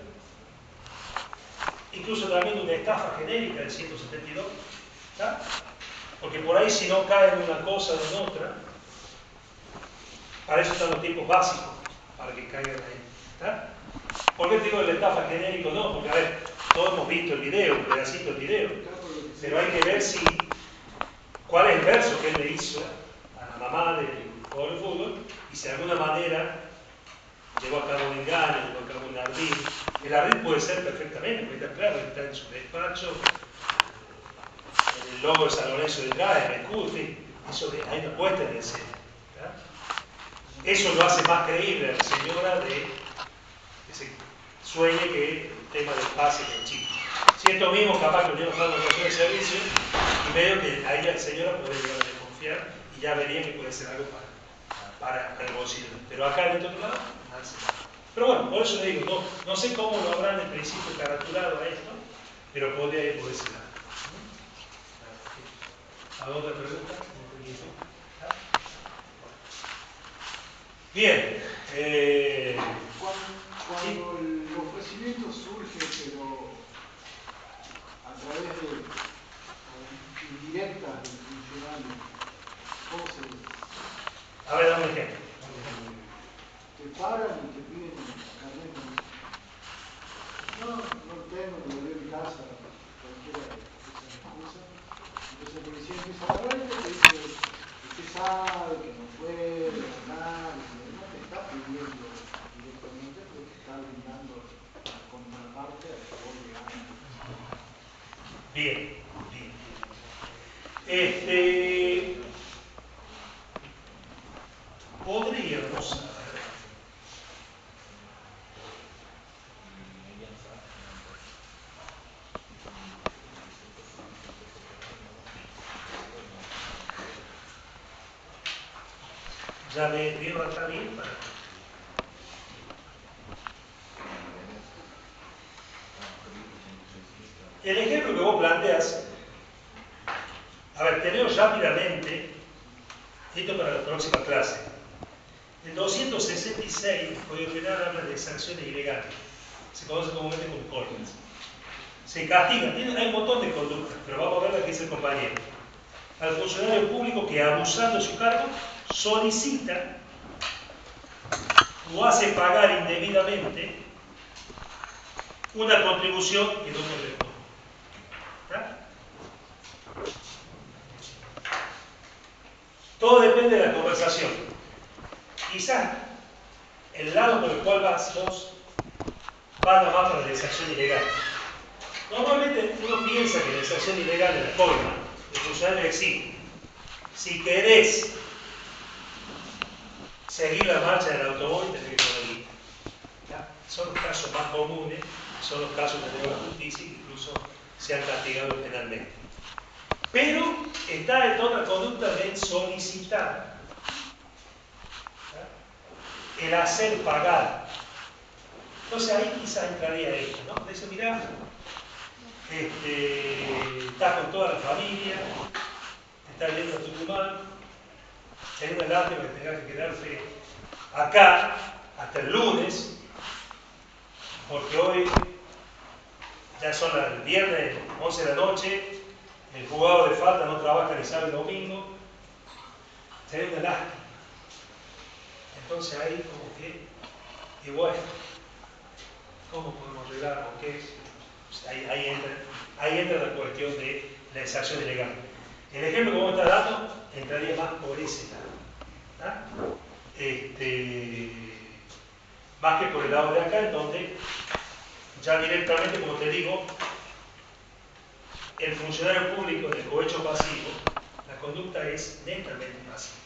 Speaker 1: incluso también una estafa genérica del 172, ¿tá? Porque por ahí, si no cae en una cosa o en otra, para eso están los tiempos básicos, para que caigan ahí, ¿tá? ¿Por qué digo la estafa genérico? No, porque a ver, todos hemos visto el video, un pedacito del video, pero hay que ver cuál es el verso que él le hizo a la mamá del jugador de fútbol, y si de alguna manera llevó a cabo un engaño, llevó a cabo un ardid. El ardid puede ser perfectamente, porque está claro, está en su despacho, el logo de San Lorenzo detrás, el escudo, en fin, eso hay una puesta en escena, ¿tá? Eso lo hace más creíble a la señora de que su sueñe que el tema del pase del chico. Si esto mismo, capaz que yo no estaba en el servicio, y veo que ahí la señora puede llegar a desconfiar y ya vería que puede ser algo para el bolsillo. Pero acá en otro lado, nada. Pero bueno, por eso le digo, no sé cómo lo habrán en principio caratulado a esto, pero podría ir por ese lado. ¿Alguna otra pregunta? Bien.
Speaker 3: Cuando el ofrecimiento surge, pero a través de indirectas del funcionario, ¿cómo se dice?
Speaker 1: A ver, dame un ejemplo.
Speaker 3: Te pagan y te piden carnet. No lo tengo, lo veo en casa, cualquiera de esas cosas. Entonces el policía empieza a hablar y te dice que usted sabe que no puede ganar, y no te está pidiendo directamente porque está brindando a la contraparte a que vos le ganes.
Speaker 1: Bien. Podríamos saber. Ya me dio acá bien para. El ejemplo que vos planteas, a ver, te leo rápidamente, esto para la próxima clase. El 266, el Código Penal habla de sanciones ilegales. Se conoce comúnmente como colgas. Se castiga, hay un montón de conductas, pero vamos a ver lo que dice el compañero. Al funcionario público que, abusando de su cargo, solicita o hace pagar indebidamente una contribución que no corresponde. ¿Está? Todo depende de la conversación. Quizás el lado por el cual vas vos va más para la exacción ilegal. Normalmente uno piensa que la exacción ilegal es la forma, el funcionario exige. Si querés seguir la marcha del automóvil, tenés que poner guita. Son los casos más comunes, son los casos que tenemos la justicia e incluso se han castigado penalmente. Pero está en otra conducta de solicitar, el hacer pagar. Entonces ahí quizás entraría esto, ¿no? De eso, mirá, estás con toda la familia, estás yendo a Tucumán, es una lástima que tengas que quedarte acá hasta el lunes, porque hoy ya son el viernes 11 de la noche, el jugador de falta no trabaja ni sábado ni domingo, sería una lástima. Entonces ahí como que, y bueno, ¿cómo podemos arreglar? Porque ahí entra la cuestión de la exacción ilegal. El ejemplo que vos me estás dando entraría más por ese lado. Más que por el lado de acá, en donde ya directamente, como te digo, el funcionario público del cohecho pasivo, la conducta es netamente pasiva.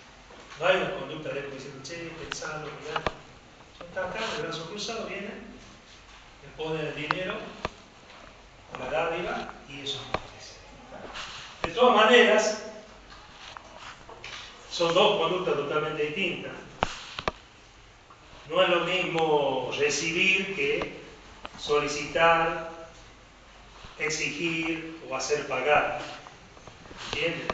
Speaker 1: No hay una conducta de él diciendo, che, pensando, mirando. Está acá, el brazo cruzado, viene, le pone el dinero o la dádiva y eso no es. De todas maneras, son dos conductas totalmente distintas. No es lo mismo recibir que solicitar, exigir o hacer pagar. ¿Entienden?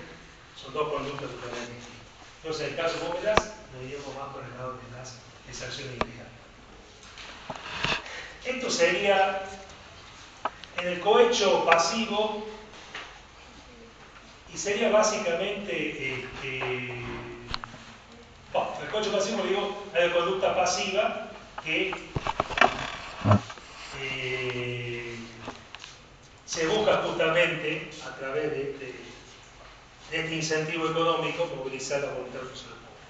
Speaker 1: Son dos conductas totalmente distintas. Entonces, en el caso que vos verás, nos iríamos más por el lado de las exacciones ilegales. Esto sería en el cohecho pasivo y sería básicamente el cohecho pasivo, digo, hay una conducta pasiva que se busca justamente a través de este incentivo económico movilizar la voluntad del funcionario público.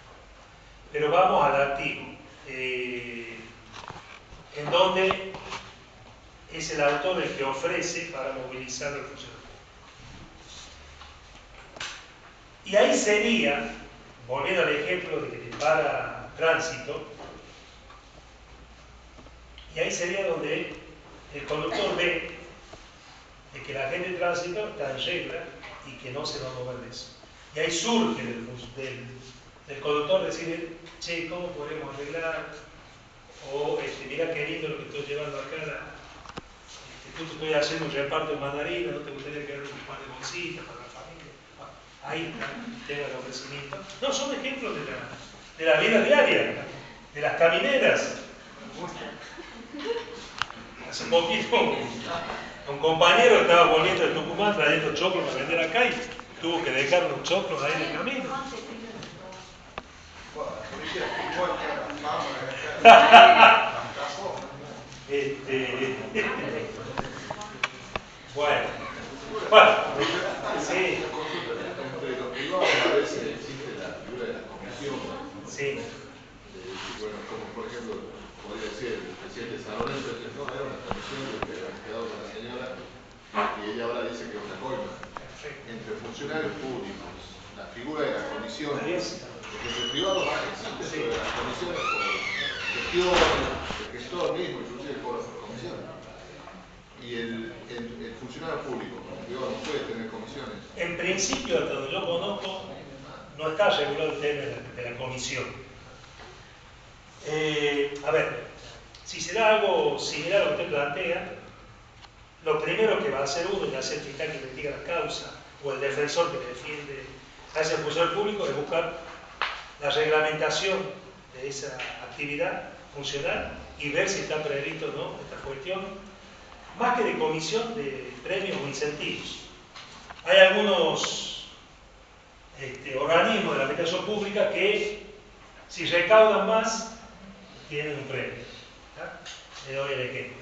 Speaker 1: Pero vamos al activo, en donde es el autor el que ofrece para movilizar al funcionario público. Y ahí sería, volviendo al ejemplo de que te para tránsito, y ahí sería donde el conductor ve de que la gente de tránsito está en regla y que no se va a mover de eso. Y ahí surge del conductor decir, che, ¿cómo podemos arreglar? O mira qué lindo lo que estoy llevando acá, tú te estoy haciendo un reparto de mandarina, no te gustaría que haga un par de bolsitas para la familia. Bueno, ahí está el tema del ofrecimiento. No, son ejemplos de la vida diaria, de las camineras. Hace poquito un compañero estaba volviendo de Tucumán trayendo choclos para vender acá y tuvo que dejar unos choclos ahí en el camino. Bueno, sí.
Speaker 2: Entre los privados a veces existe la figura de la comisión.
Speaker 1: Sí.
Speaker 2: Bueno, como por ejemplo, podría decir, el presidente San Lorenzo dice, no, era una comisión que habíamos quedado con la señora y ella ahora dice que es una coima. Entre funcionarios públicos, la figura de la comisión, porque entre privados existe las comisiones por gestión, el gestor mismo, inclusive por comisiones. Y el funcionario público, como privado, no puede tener comisiones.
Speaker 1: En principio, hasta donde yo conozco, no está regulado el tema de la comisión. A ver, si se da algo similar a lo que usted plantea, lo primero que va a hacer uno, ya sea el fiscal que investiga la causa o el defensor que defiende a ese funcionario público, es buscar la reglamentación de esa actividad funcional y ver si está previsto o no esta cuestión, más que de comisión de premios o incentivos. Hay algunos organismos de la administración pública que, si recaudan más, tienen un premio. Le doy el ejemplo.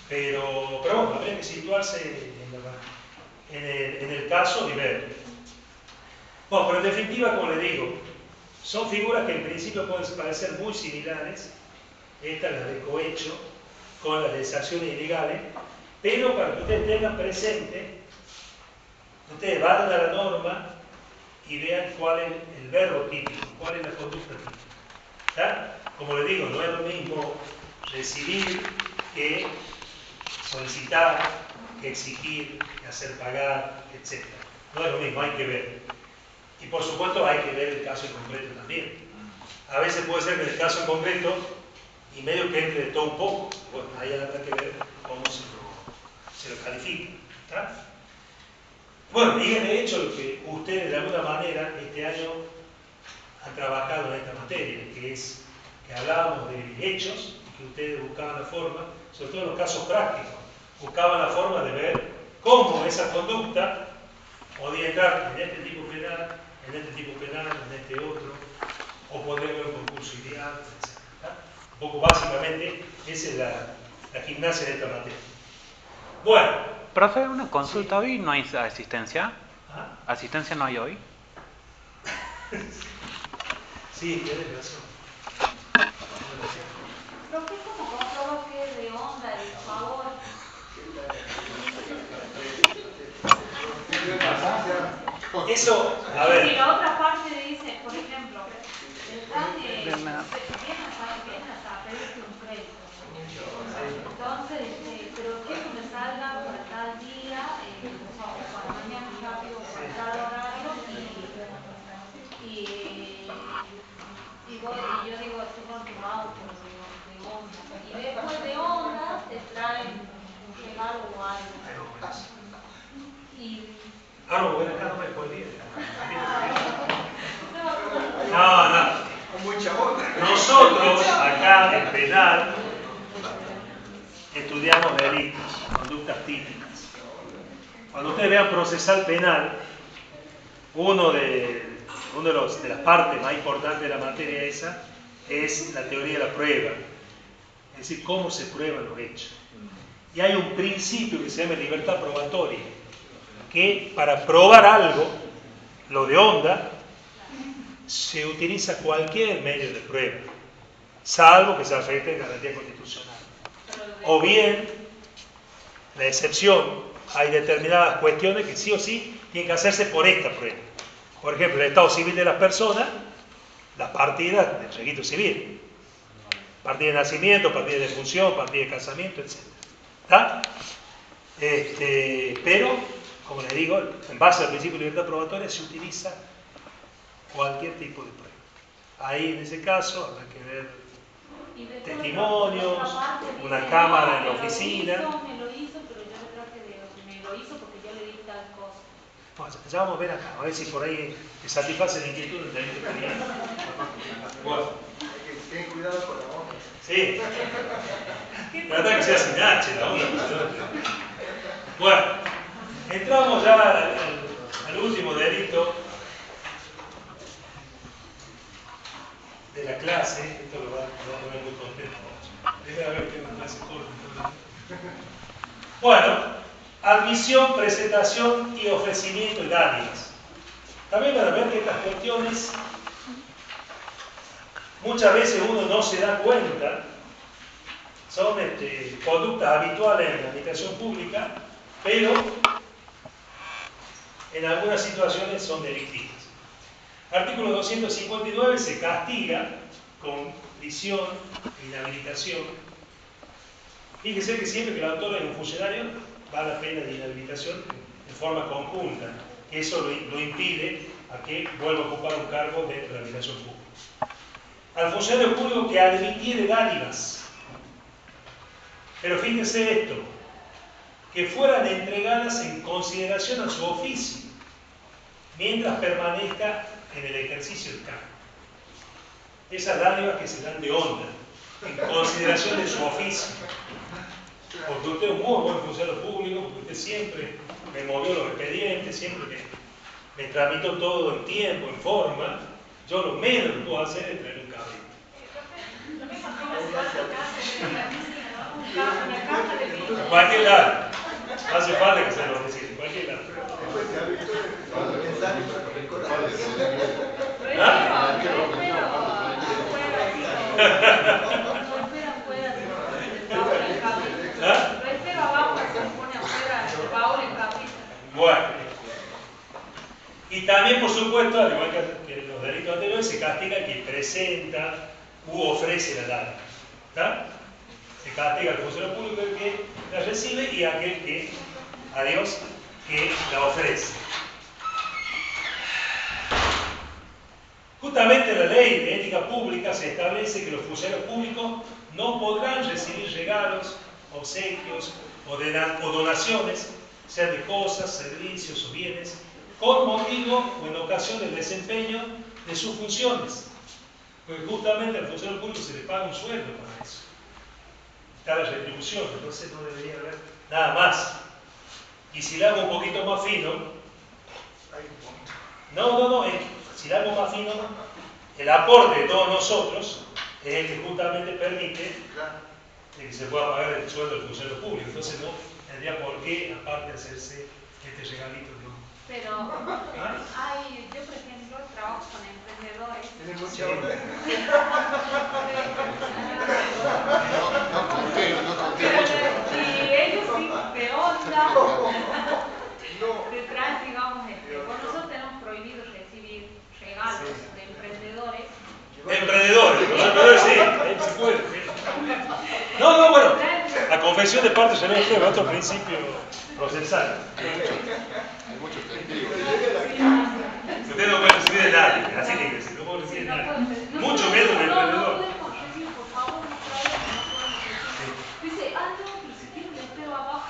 Speaker 1: Pero bueno, habría que situarse en el caso y ver. Bueno, pero en definitiva, como le digo, son figuras que en principio pueden parecer muy similares, esta la de cohecho, con las de sanciones ilegales, pero para que ustedes tengan presente, ustedes van a la norma y vean cuál es el verbo típico, cuál es la conducta típica. ¿Está? Como le digo, no es lo mismo recibir que solicitar, que exigir, que hacer pagar, etc. No es lo mismo, hay que ver. Y por supuesto hay que ver el caso en concreto también. A veces puede ser que en el caso en concreto, y medio que entre de todo un poco, bueno, ahí habrá que ver cómo se lo califica. ¿Está? Bueno, y es de hecho lo que ustedes de alguna manera este año han trabajado en esta materia, que es que hablábamos de hechos y que ustedes buscaban la forma, sobre todo en los casos prácticos, buscaban la forma de ver cómo esa conducta podía entrar en este tipo penal, en este tipo penal, en este otro, o podría haber un concurso ideal, etc. Un poco básicamente esa es la gimnasia de esta materia. Bueno.
Speaker 6: Profe, una consulta, hoy no hay asistencia.
Speaker 1: ¿Ah?
Speaker 6: ¿Asistencia no hay hoy?
Speaker 1: Sí, tienes razón.
Speaker 4: Profe, ¿cómo comprobó que es de onda el favor?
Speaker 1: Eso, a ver.
Speaker 4: Y la otra parte dice, por ejemplo, vienen hasta pedirte un crédito. Entonces, pero quiero que me salga para tal día, para mañana rápido, para tal horario, y yo digo, estoy con tu auto de onda. Y después de onda te traen un regalo o algo.
Speaker 1: No, bueno, acá no me podría. No.
Speaker 3: Con mucha onda.
Speaker 1: Nosotros, acá en penal, estudiamos delitos, conductas típicas. Cuando ustedes vean procesal penal, una de las partes más importantes de la materia esa es la teoría de la prueba. Es decir, cómo se prueban los hechos. Y hay un principio que se llama libertad probatoria, que para probar algo, lo de onda, se utiliza cualquier medio de prueba, salvo que se afecte en garantía constitucional. O bien, la excepción, hay determinadas cuestiones que sí o sí tienen que hacerse por esta prueba. Por ejemplo, el estado civil de las personas, las partidas del registro civil, partida de nacimiento, partida de defunción, partida de casamiento, etc. ¿Está? Pero, como les digo, en base al principio de libertad probatoria se utiliza cualquier tipo de prueba. Ahí, en ese caso, habrá que ver testimonios, una cámara en la oficina.
Speaker 4: Me lo hizo, pero yo le traje me lo hizo porque yo le di tal cosa.
Speaker 1: Bueno, ya vamos a ver acá, a ver si por ahí te satisface la inquietud del delito penal. Bueno.
Speaker 3: Ten cuidado con la onda.
Speaker 1: Sí. Trata que sea sin H la onda. Bueno, entramos ya al último delito de la clase. Esto lo va a poner muy contento. Debe haber que una clase corta. Bueno, admisión, presentación y ofrecimiento de dádivas. También van a ver que estas cuestiones muchas veces uno no se da cuenta, son conductas habituales en la administración pública, pero en algunas situaciones son delictivas. Artículo 259 se castiga con prisión e inhabilitación. Fíjese que siempre que el autor es un funcionario va la pena de inhabilitación de forma conjunta. Eso lo impide a que vuelva a ocupar un cargo dentro de la administración pública. Al funcionario público que admitiere dádivas, pero fíjense esto, que fueran entregadas en consideración a su oficio, mientras permanezca en el ejercicio del cargo. Esas dádivas que se dan de onda, en consideración de su oficio. Porque usted es un muy buen funcionario público, porque usted siempre me movió los expedientes, siempre me tramitó todo en tiempo, en forma. Yo lo menos que puedo hacer es traer un cabrito. Cualquier lado. Hace falta que se lo decida, cualquier lado. Bueno, y también, por supuesto, al igual que los delitos anteriores, se castiga a quien presenta u ofrece la dádiva. ¿Está? Se castiga al funcionario público que la recibe y a aquel que, a Dios, que la ofrece. Justamente en la ley de ética pública se establece que los funcionarios públicos no podrán recibir regalos, obsequios o donaciones, sean de cosas, servicios o bienes, con motivo o en ocasión del desempeño de sus funciones. Porque justamente al funcionario público se le paga un sueldo para eso. Está la retribución, entonces no debería haber nada más. Y si le hago un poquito más fino, si le hago más fino, el aporte de todos nosotros es el que justamente permite que se pueda pagar el sueldo del funcionario público. Entonces no tendría por qué, aparte, hacerse este regalito de un...
Speaker 4: Pero yo por ejemplo trabajo con emprendedores.
Speaker 3: Tiene mucha
Speaker 1: Sí.
Speaker 3: onda.
Speaker 4: Y ellos sí, de onda, detrás, digamos, nosotros tenemos prohibido recibir regalos de emprendedores.
Speaker 1: Emprendedores, los emprendedores sí, se puede. No, bueno, la confesión de parte se ve en otro principio procesal.
Speaker 2: Hay muchos testigos.
Speaker 1: Usted no puede recibir de nadie, así que decir, no puede recibir de nadie. Mucho menos de emprendedor.
Speaker 4: No podemos recibir, por favor, no traigan, no podemos recibir. Dice, no, pero si quieren le espero abajo.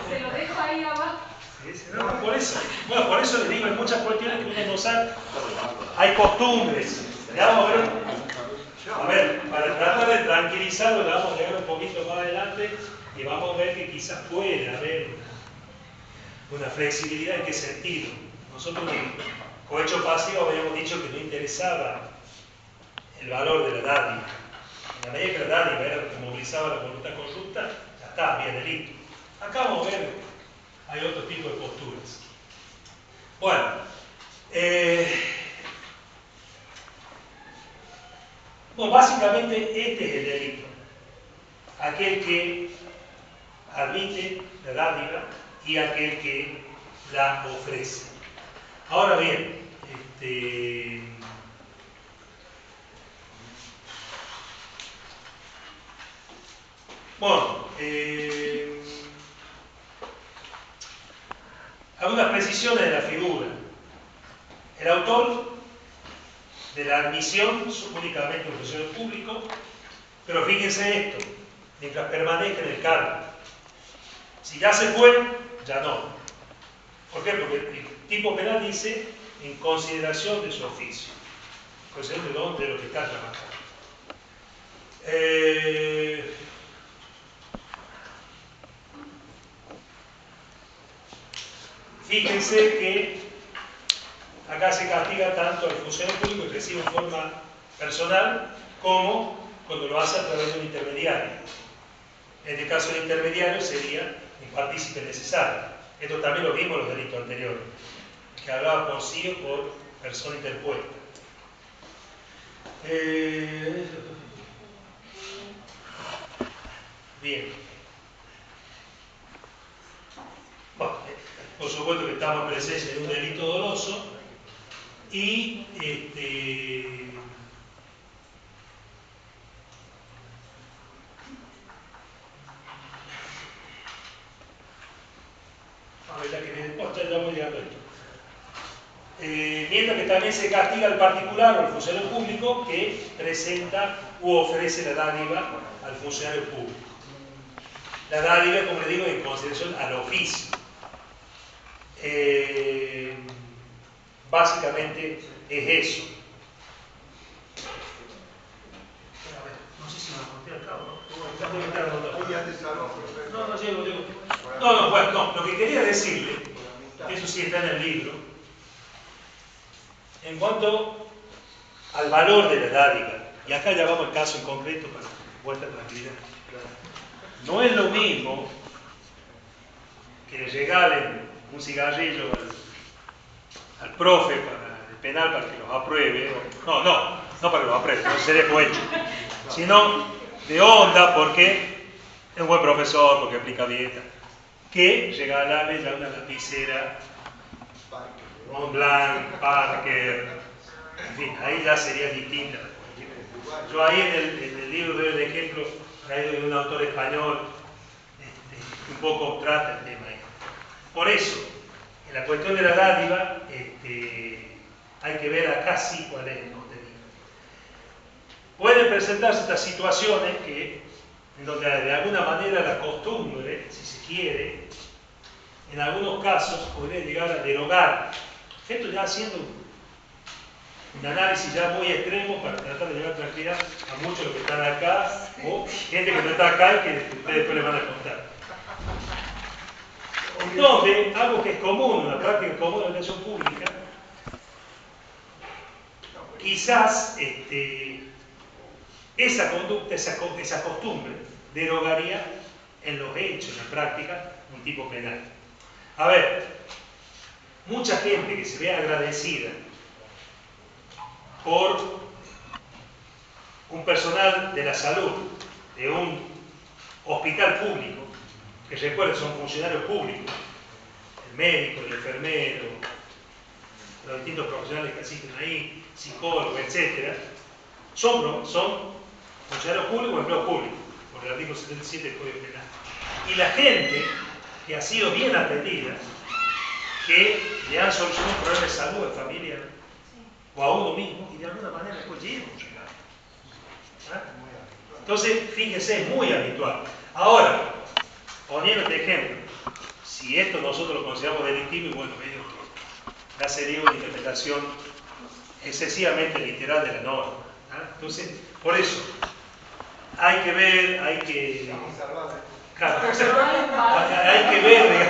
Speaker 4: Se lo dejo ahí abajo.
Speaker 1: No, por eso. Bueno, por eso les digo, hay muchas cuestiones que uno no sabe. Hay costumbres. Ya vamos a ver. A ver, para tratar de tranquilizarlo, le vamos a llegar un poquito más adelante y vamos a ver que quizás puede haber una flexibilidad. ¿En qué sentido? Nosotros en cohecho pasivo habíamos dicho que no interesaba el valor de la dádiva. En la medida que la dádiva era lo que movilizaba la voluntad corrupta, ya está, había delito. Acá vamos a ver, hay otro tipo de posturas. Bueno, básicamente este es el delito. Aquel que admite la dádiva y aquel que la ofrece. Ahora bien, Bueno, algunas precisiones de la figura. El autor de la admisión es únicamente un funcionario público, pero fíjense esto, mientras permanezca en el cargo. Si ya se fue, ya no. ¿Por qué? Porque el tipo penal dice en consideración de su oficio, consideración de lo que está trabajando. Fíjense que acá se castiga tanto al funcionario público que recibe en forma personal como cuando lo hace a través de un intermediario. En este caso el intermediario sería un partícipe necesario. Esto también lo vimos en los delitos anteriores, que hablaba por sí o por persona interpuesta. Bien. Bueno, por supuesto que estamos en presencia de un delito doloso y ya vamos llegando a esto. Mientras que también se castiga al particular o al funcionario público que presenta u ofrece la dádiva al funcionario público. La dádiva, como le digo, en consideración al oficio. Básicamente es eso. A ver, no sé si me apunté al cabo, ¿no? No, lo que quería decirle, eso sí está en el libro, en cuanto al valor de la dádiva, y acá ya vamos al caso en concreto para vuestra tranquilidad. No es lo mismo que le regalen un cigarrillo al profe para el penal para que los apruebe, no para que los apruebe, no sería cohecho, sino de onda porque es un buen profesor, porque aplica bien, que regalarle ya una lapicera Montblanc, Parker, en fin, ahí ya sería distinta. Yo ahí en el libro doy un ejemplo de un autor español que un poco trata el tema ahí. Por eso, en la cuestión de la dádiva, hay que ver acá sí cuál es el contenido. Pueden presentarse estas situaciones en donde de alguna manera la costumbre, si se quiere, en algunos casos podría llegar a derogar. Esto ya haciendo un análisis ya muy extremo para tratar de llevar tranquilidad a muchos de los que están acá o gente que no está acá y que ustedes después les van a contar. Donde algo que es común, una práctica común de la educación pública, quizás esa conducta, esa costumbre, derogaría en los hechos, en la práctica, un tipo penal. A ver, mucha gente que se ve agradecida por un personal de la salud, de un hospital público, que recuerden son funcionarios públicos, el médico, el enfermero, los distintos profesionales que asisten ahí, psicólogos, etc., son funcionarios públicos o empleados públicos, por el artículo 77 del Código Penal. Y la gente que ha sido bien atendida, que le han solucionado un problema de salud de familia o a uno mismo, y de alguna manera después llega un regalo. Entonces, fíjense, es muy habitual. Ahora, poniendo este ejemplo, si esto nosotros lo consideramos delictivo, y bueno, medio que ya sería una interpretación excesivamente literal de la norma. Entonces, por eso, hay que ver, hay que ver, digamos,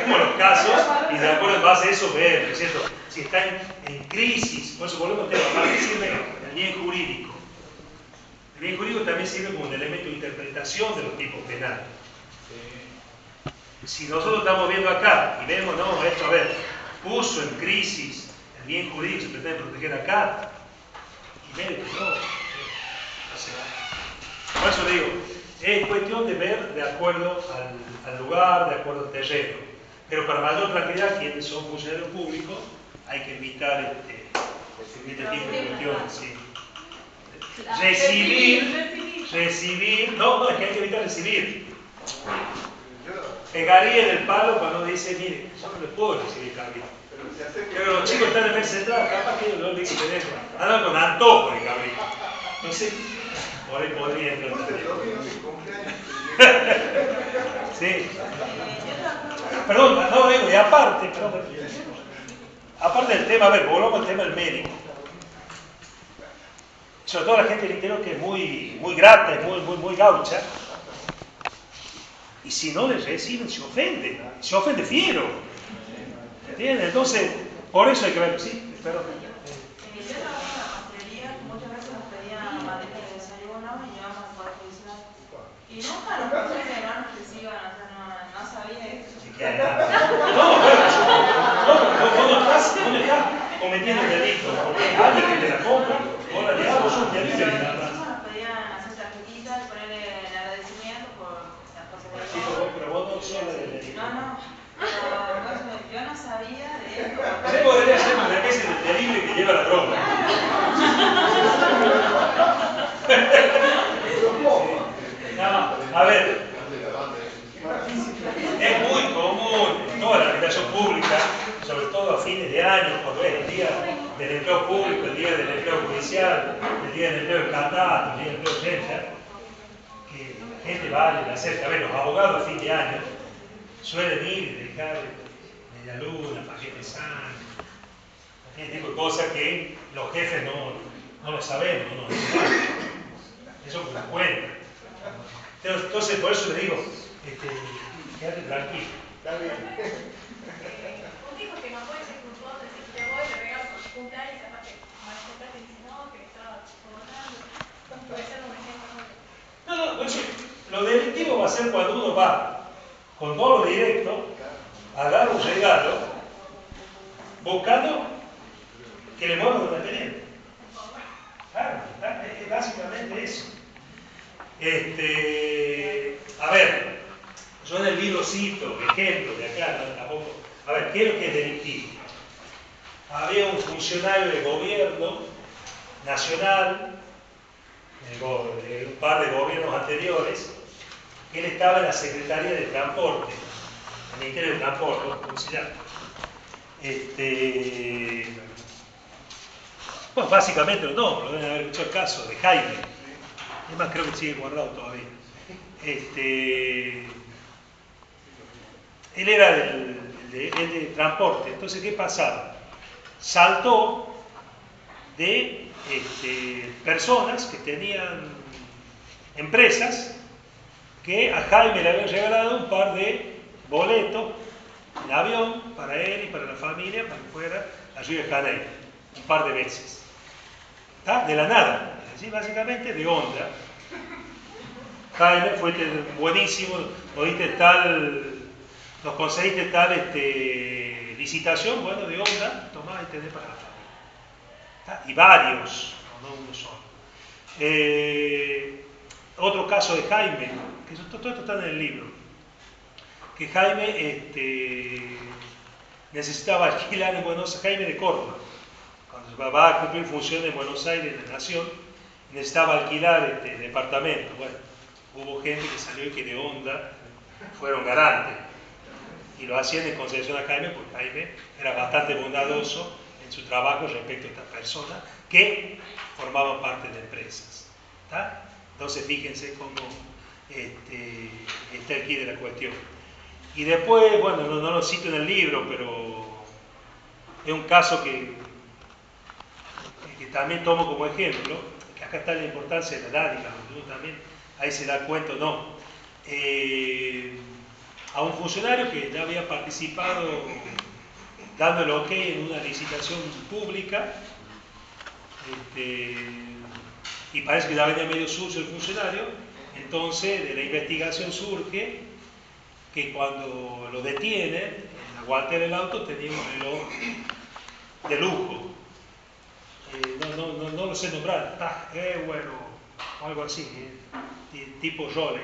Speaker 1: los casos y de acuerdo en base a eso ver, ¿no es cierto? Si están en crisis, por eso volvemos al tema, para qué sirve el bien jurídico. El bien jurídico también sirve como un elemento de interpretación de los tipos penales. Si nosotros estamos viendo acá y vemos, no, esto, a ver, puso en crisis el bien jurídico, se pretende proteger acá, y medio que no se va. Por eso digo, es cuestión de ver de acuerdo al lugar, de acuerdo al terreno. Pero para mayor tranquilidad, quienes son funcionarios públicos, hay que evitar este tipo de cuestiones. ¿Sí? Recibir, no, es que hay que evitar recibir. pegaría en el palo cuando dice, mire, yo no le puedo recibir cabrito. Pero los chicos están en el central, capaz que yo lo digo que tengo. Andan con antojo de cabrito. No sé, por ahí podría entrar. Sí. Perdón, no digo, y aparte, aparte del tema, a ver, volvamos al tema del médico. Sobre todo la gente del interior que es muy grata, es muy gaucha. Y si no les reciben, se ofende fiero. ¿Entiendes? Entonces, por eso hay que ver, sí, perdón.
Speaker 7: Yo trabajaba en la pastelería, muchas veces nos pedían bandeja de desayuno y llevamos al poder judicial. Y nunca nos pasó ese hermano que se iban a hacer, no sabía eso.
Speaker 1: No estás cometiendo el delito, porque alguien que te la compra, ahora le hago un delito.
Speaker 7: Nos pedían hacer tarjetitas y ponerle el agradecimiento por las cosas de
Speaker 1: Pero vos no sos la del delito.
Speaker 7: No. Pero yo no sabía de esto.
Speaker 1: Usted podría ser una especie de delivery que lleva la droga. No, a ver, es muy común en toda la administración pública, sobre todo a fines de año, cuando es el día del empleo público, el día del empleo judicial, el día del empleo del catastro, el día del empleo central, que gente vale la cerca. A ver, los abogados a fin de año suelen ir y dejar media luna, paquete de sangre, ese tipo de cosas que los jefes no lo sabemos, no lo saben. Eso por la cuenta. Entonces, por eso le digo, quédate tranquilo.
Speaker 2: Está bien.
Speaker 4: Un tipo que no puede ser culpable, si te voy, le regalo por su cumpleaños, y aparte, te dice, no, que estaba cobrando. Puede ser un ejemplo.
Speaker 1: No, lo delictivo va a ser cuando uno va con dolo directo, agarra un regalo, buscando que le muevan la pendiente. Claro, es básicamente eso. A ver, yo en el libro cito ejemplos de acá, no, tampoco. A ver, ¿qué es lo que es delictivo? Había un funcionario de gobierno nacional, de un par de gobiernos anteriores, que él estaba en la Secretaría de Transporte, el Ministerio de Transporte, ¿cómo se llama? Pues básicamente lo deben haber hecho el caso de Jaime. Es más, creo que sigue guardado todavía. Él era el de transporte. Entonces, ¿qué pasaba? Saltó de personas que tenían empresas que a Jaime le habían regalado un par de boletos en avión para él y para la familia para que fuera a Río de Janeiro un par de veces. ¿Está? De la nada, así básicamente de onda. Jaime, fue buenísimo, nos conseguiste tal licitación, bueno, de onda, tomá y tenés para la familia. ¿Está? Y varios, no uno solo. Otro caso de Jaime, que todo esto está en el libro, que Jaime necesitaba alquilar en Buenos Aires, Jaime de Córdoba, cuando va a cumplir funciones en Buenos Aires, en la Nación, necesitaba alquilar departamento. Bueno, hubo gente que salió y que de onda fueron garantes, y lo hacían en concesión a Jaime, porque Jaime era bastante bondadoso en su trabajo respecto a estas personas que formaban parte de empresas. ¿Está? Entonces fíjense cómo está aquí de la cuestión. Y después, bueno, no lo cito en el libro, pero es un caso que también tomo como ejemplo, que acá está la importancia de la dádiva, uno también ahí se da cuenta o no. A un funcionario que ya había participado dando el ok en una licitación pública, y parece que ya venía medio sucio el funcionario, entonces de la investigación surge que cuando lo detienen, en la guantera del auto tenía un reloj de lujo. No lo sé nombrar, Tag Heuer o algo así, tipo Rolex,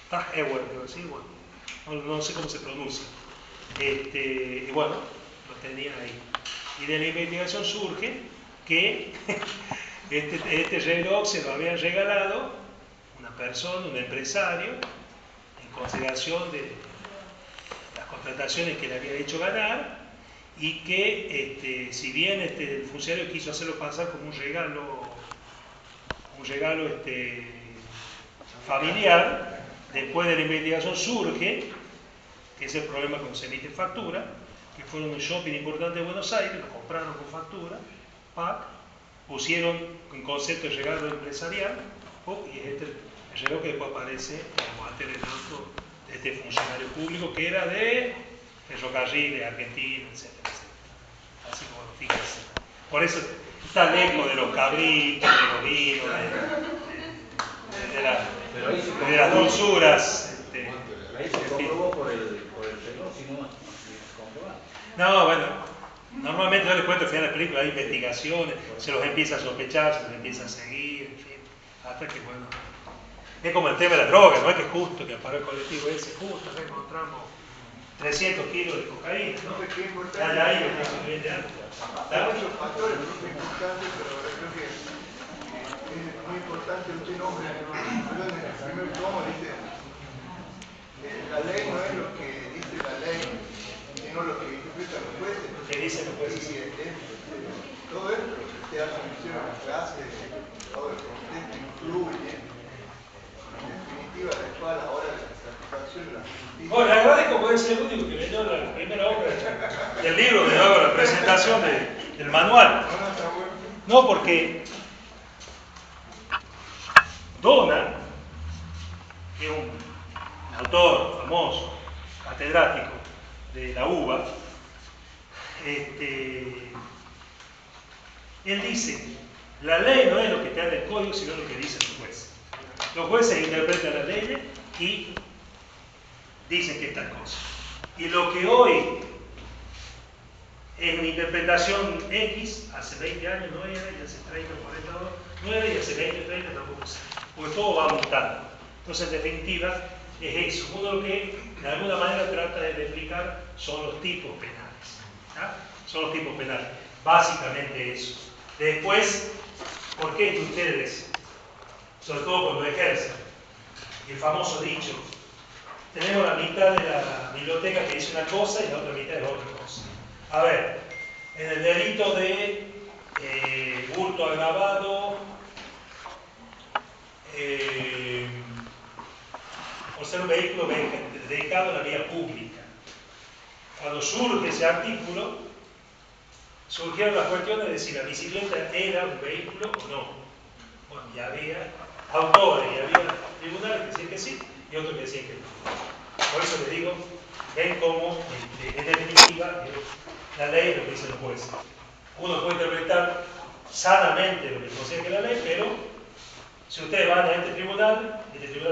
Speaker 1: Tag Heuer, así, bueno, no sé cómo se pronuncia. Y bueno, lo tenían ahí. Y de la investigación surge que este reloj se lo habían regalado una persona, un empresario, en consideración de las contrataciones que le había hecho ganar y que si bien el funcionario quiso hacerlo pasar como un regalo familiar, después de la investigación surge que es el problema cuando se emite factura, que fueron un shopping importante de Buenos Aires, lo compraron con factura, pusieron en concepto de regalo empresarial, y es el regalo que después aparece como ante el relato de este funcionario público que era de ferrocarril, de Argentina, etcétera. Así como lo fíjense. Por eso está lejos de los cabritos, de los vinos, de las dulzuras.
Speaker 8: Ahí se comprobó por el reloj, si no comprobado.
Speaker 1: No, bueno, normalmente yo les cuento al final de la película, hay investigaciones, se los empieza a sospechar, se los empieza a seguir, en fin, hasta que bueno. Es como el tema de la droga, no es que justo que paró el colectivo ese, justo acá encontramos 300 kilos de cocaína, ¿no? Ya hay de algo.
Speaker 3: Hay muchos factores muy importantes, pero creo que es muy importante usted nombra en el primer tomo, dice, la ley no es lo que dice la ley, sino lo que interpretan los jueces.
Speaker 1: ¿Qué dicen los jueces?
Speaker 3: Todo esto que usted hace mención en la clase, todo el contexto influye, en definitiva, después a la hora de la satisfacción de la justicia.
Speaker 1: Bueno, le agradezco por ser el único que leyó la primera hoja del libro, que hago la presentación del manual. No, porque Dona, que es un autor famoso, catedrático de la UBA, él dice, la ley no es lo que te da el código, sino lo que dicen los jueces. Los jueces interpretan las leyes y dicen que es tal cosa. Y lo que hoy es una interpretación X, hace 20 años no era, y hace 30 o 40 no era, y hace 20 o 30 tampoco es. Porque todo va mutando. Entonces, en definitiva, es eso. Uno lo que de alguna manera trata de explicar son los tipos penales. ¿Ah? Son los tipos penales. Básicamente eso. Después, ¿por qué ustedes, sobre todo cuando ejercen, el famoso dicho, tenemos la mitad de la biblioteca que dice una cosa y la otra mitad es otra cosa? A ver, en el delito de hurto agravado, por ser un vehículo dedicado a la vía pública. Cuando surge ese artículo, surgieron las cuestiones de si la bicicleta era un vehículo o no. Bueno, ya había autores y había tribunales que decían que sí y otros que decían que no. Por eso les digo, ven cómo, en definitiva, la ley es lo que dicen los jueces. Uno puede interpretar sanamente lo que considera que es la ley, pero si ustedes van a este tribunal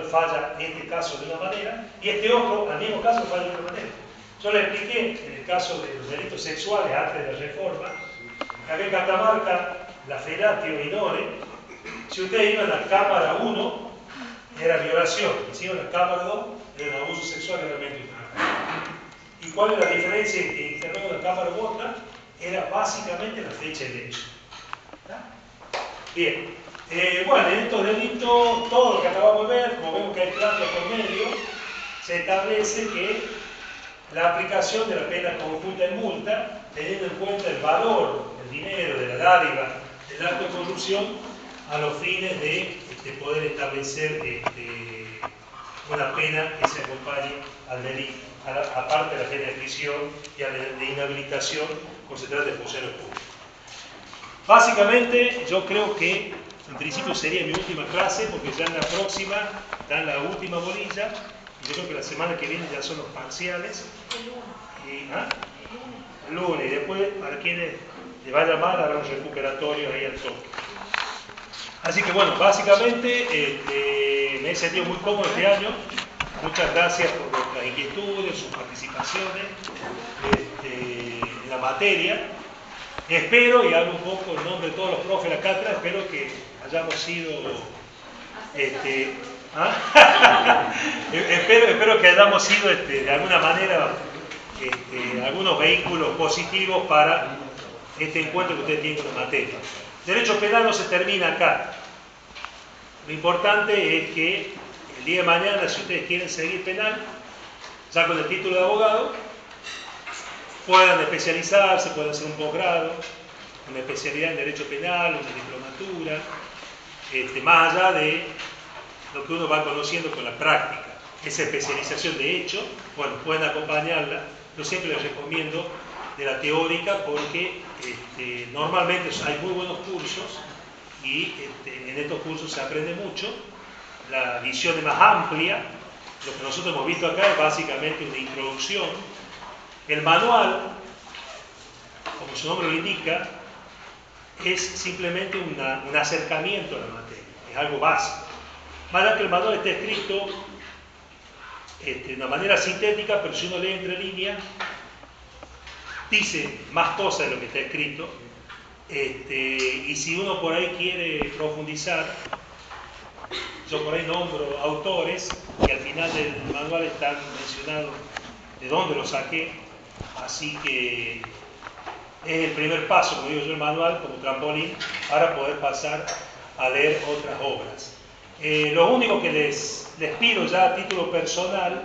Speaker 1: falla en este caso de una manera y este otro, al mismo caso, falla de otra manera. Yo les expliqué en el caso de los delitos sexuales antes de la reforma, acá en Catamarca, la felatio minore, si ustedes iban a la cámara 1, era violación, y si iban a la cámara 2, era un abuso sexual realmente una. ¿Y cuál es la diferencia entre intervenir en la cámara u otra? Era básicamente la fecha del hecho. Bien. Bueno, en estos delitos, todo lo que acabamos de ver, como vemos que hay plazos por medio, se establece que la aplicación de la pena conjunta en multa, teniendo en cuenta el valor del dinero, de la dádiva, del acto de corrupción, a los fines de poder establecer una pena que se acompañe al delito, aparte de la pena de prisión y a la de inhabilitación, cuando se trata de funcionarios públicos. Básicamente, yo creo que en principio sería mi última clase, porque ya en la próxima dan la última bolilla, y yo creo que la semana que viene ya son los parciales. El lunes, y después para quienes les vaya mal habrá un recuperatorio ahí al toque. Así que bueno, básicamente me he sentido muy cómodo este año. Muchas gracias por vuestras inquietudes, sus participaciones en la materia. Espero, y hablo un poco en nombre de todos los profes de la cátedra, espero que hayamos sido espero que hayamos sido de alguna manera algunos vehículos positivos para este encuentro que ustedes tienen con la materia. Derecho penal no se termina acá. Lo importante es que el día de mañana, si ustedes quieren seguir penal, ya con el título de abogado, puedan especializarse, puedan hacer un posgrado, una especialidad en Derecho Penal, una diplomatura, más allá de lo que uno va conociendo con la práctica. Esa especialización de hecho, bueno, pueden acompañarla. Yo siempre les recomiendo de la teórica porque normalmente hay muy buenos cursos y en estos cursos se aprende mucho. La visión es más amplia. Lo que nosotros hemos visto acá es básicamente una introducción. El manual, como su nombre lo indica, es simplemente un acercamiento a la materia, es algo básico. Más allá que el manual está escrito de una manera sintética, pero si uno lee entre líneas, dice más cosas de lo que está escrito. Y si uno por ahí quiere profundizar, yo por ahí nombro autores y al final del manual están mencionados de dónde lo saqué, así que es el primer paso, como digo yo, el manual como trampolín para poder pasar a leer otras obras. Lo único que les pido ya a título personal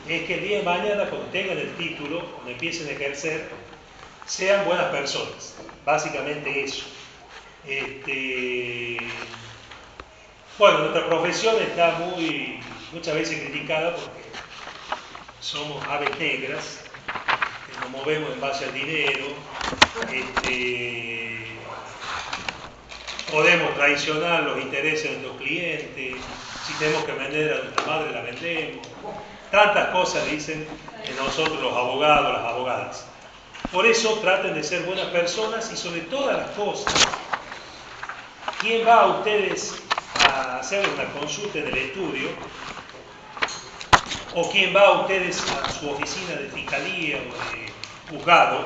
Speaker 1: es que el día de mañana, cuando tengan el título, cuando empiecen a ejercer, sean buenas personas. Básicamente eso. Bueno, nuestra profesión está muchas veces criticada porque somos aves negras, que nos movemos en base al dinero, podemos traicionar los intereses de nuestros clientes, si tenemos que vender a nuestra madre la vendemos. Tantas cosas dicen de nosotros los abogados, las abogadas. Por eso traten de ser buenas personas y sobre todas las cosas, ¿quién va a ustedes a hacer una consulta en el estudio? ¿O quién va a ustedes a su oficina de fiscalía o de juzgado?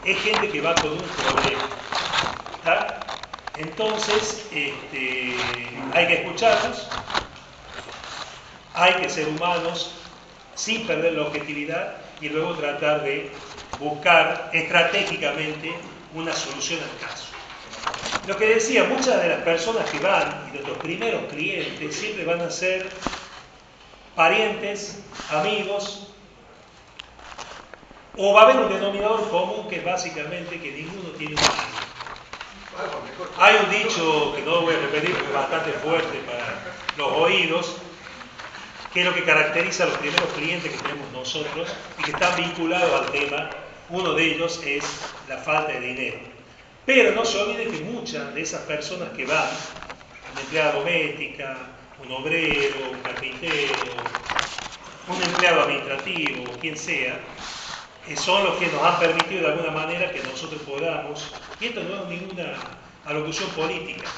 Speaker 1: Es gente que va con un problema. ¿Tá? Entonces, hay que escucharlos, hay que ser humanos sin perder la objetividad y luego tratar de buscar estratégicamente una solución al caso. Lo que decía, muchas de las personas que van y nuestros primeros clientes siempre van a ser parientes, amigos, o va a haber un denominador común que es básicamente que ninguno tiene un amigo. Hay un dicho que no lo voy a repetir porque es bastante fuerte para los oídos, que es lo que caracteriza a los primeros clientes que tenemos nosotros y que están vinculados al tema. Uno de ellos es la falta de dinero. Pero no se olvide que muchas de esas personas que van, una empleada doméstica, un obrero, un carpintero, un empleado administrativo, quien sea, son los que nos han permitido de alguna manera que nosotros podamos, y esto no es ninguna alocución política,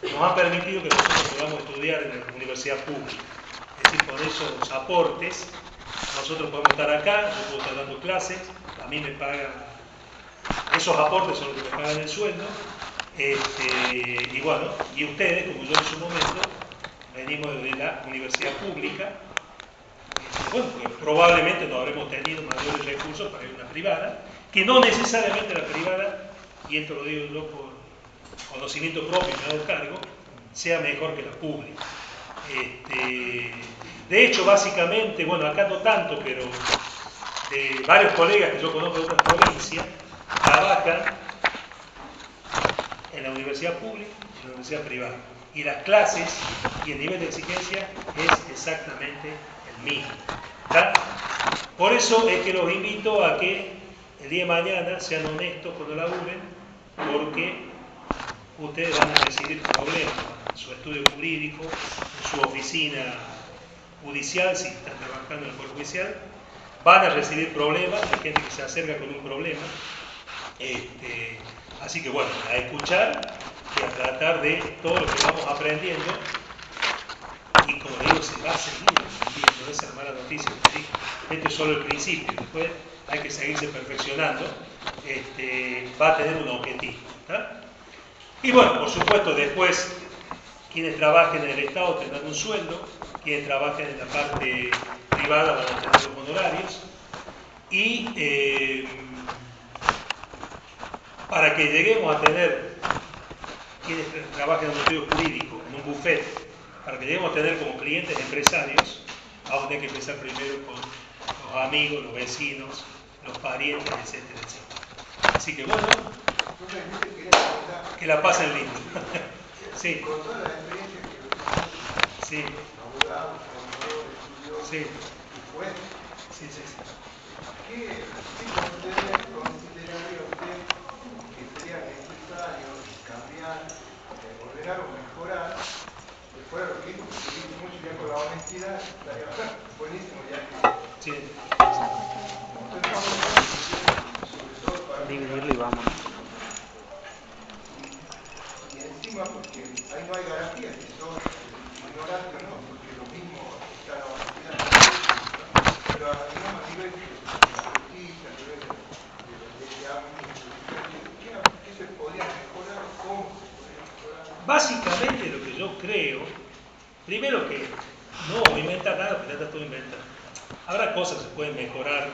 Speaker 1: nos han permitido que nosotros podamos estudiar en la universidad pública. Es decir, con esos aportes, nosotros podemos estar acá, yo puedo estar dando clases, a mí me pagan, esos aportes son los que me pagan el sueldo, y bueno, y ustedes, como yo en su momento, venimos de la universidad pública, bueno, pues probablemente no habremos tenido mayores recursos para ir a una privada, que no necesariamente la privada, y esto lo digo yo por conocimiento propio, me hago cargo, sea mejor que la pública. De hecho, básicamente, bueno, acá no tanto, pero de varios colegas que yo conozco de otras provincias, trabajan en la universidad pública y en la universidad privada. Y las clases y el nivel de exigencia es exactamente el mismo. ¿Tá? Por eso es que los invito a que el día de mañana sean honestos cuando laburen, porque ustedes van a recibir problemas en su estudio jurídico, en su oficina judicial, si están trabajando en el Poder Judicial, van a recibir problemas, hay gente que se acerca con un problema. Así que bueno, a escuchar y a tratar de todo lo que vamos aprendiendo, y como digo, se va a seguir aprendiendo, esa es la mala noticia que digo. Este es solo el principio, después hay que seguirse perfeccionando, va a tener un objetivo. ¿Tá? Y bueno, por supuesto, después quienes trabajen en el Estado tendrán un sueldo, quienes trabajen en la parte privada van a tener los honorarios, y para que lleguemos a tener quienes trabajen en un estudio jurídico, en un buffet, para que lleguemos a tener como clientes empresarios, vamos a tener que empezar primero con los amigos, los vecinos, los parientes, etcétera, etcétera. Así que bueno, que la pasen lindo. Sí.
Speaker 9: Con todas las experiencias que
Speaker 1: Sí.
Speaker 9: abogados, contadores, estudiosos
Speaker 1: Sí.
Speaker 9: y jueces,
Speaker 1: Sí, sí, sí.
Speaker 9: ¿qué consideraría usted que sería necesario cambiar, ordenar o mejorar, de fuera lo que dijo, porque dijo mucho ya con la honestidad, estaría buenísimo ya que...
Speaker 1: Sí.
Speaker 9: Sobre todo para
Speaker 6: Dividirlo y vámonos.
Speaker 9: y encima porque ahí no hay garantía si sos ignorante o no, porque lo mismo está la honestidad, pero digamos a nivel de la justicia, a nivel ¿qué se podría mejorar o cómo se podría mejorar?
Speaker 1: Básicamente lo que yo creo, primero que no voy a inventar nada, porque ya está todo inventado. Habrá cosas que se pueden mejorar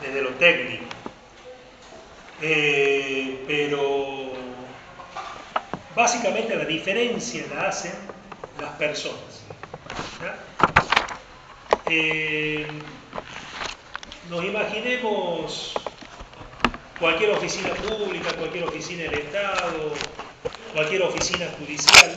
Speaker 1: desde lo técnico, pero básicamente la diferencia la hacen las personas. ¿Ya? Nos imaginemos cualquier oficina pública, cualquier oficina del Estado, cualquier oficina judicial.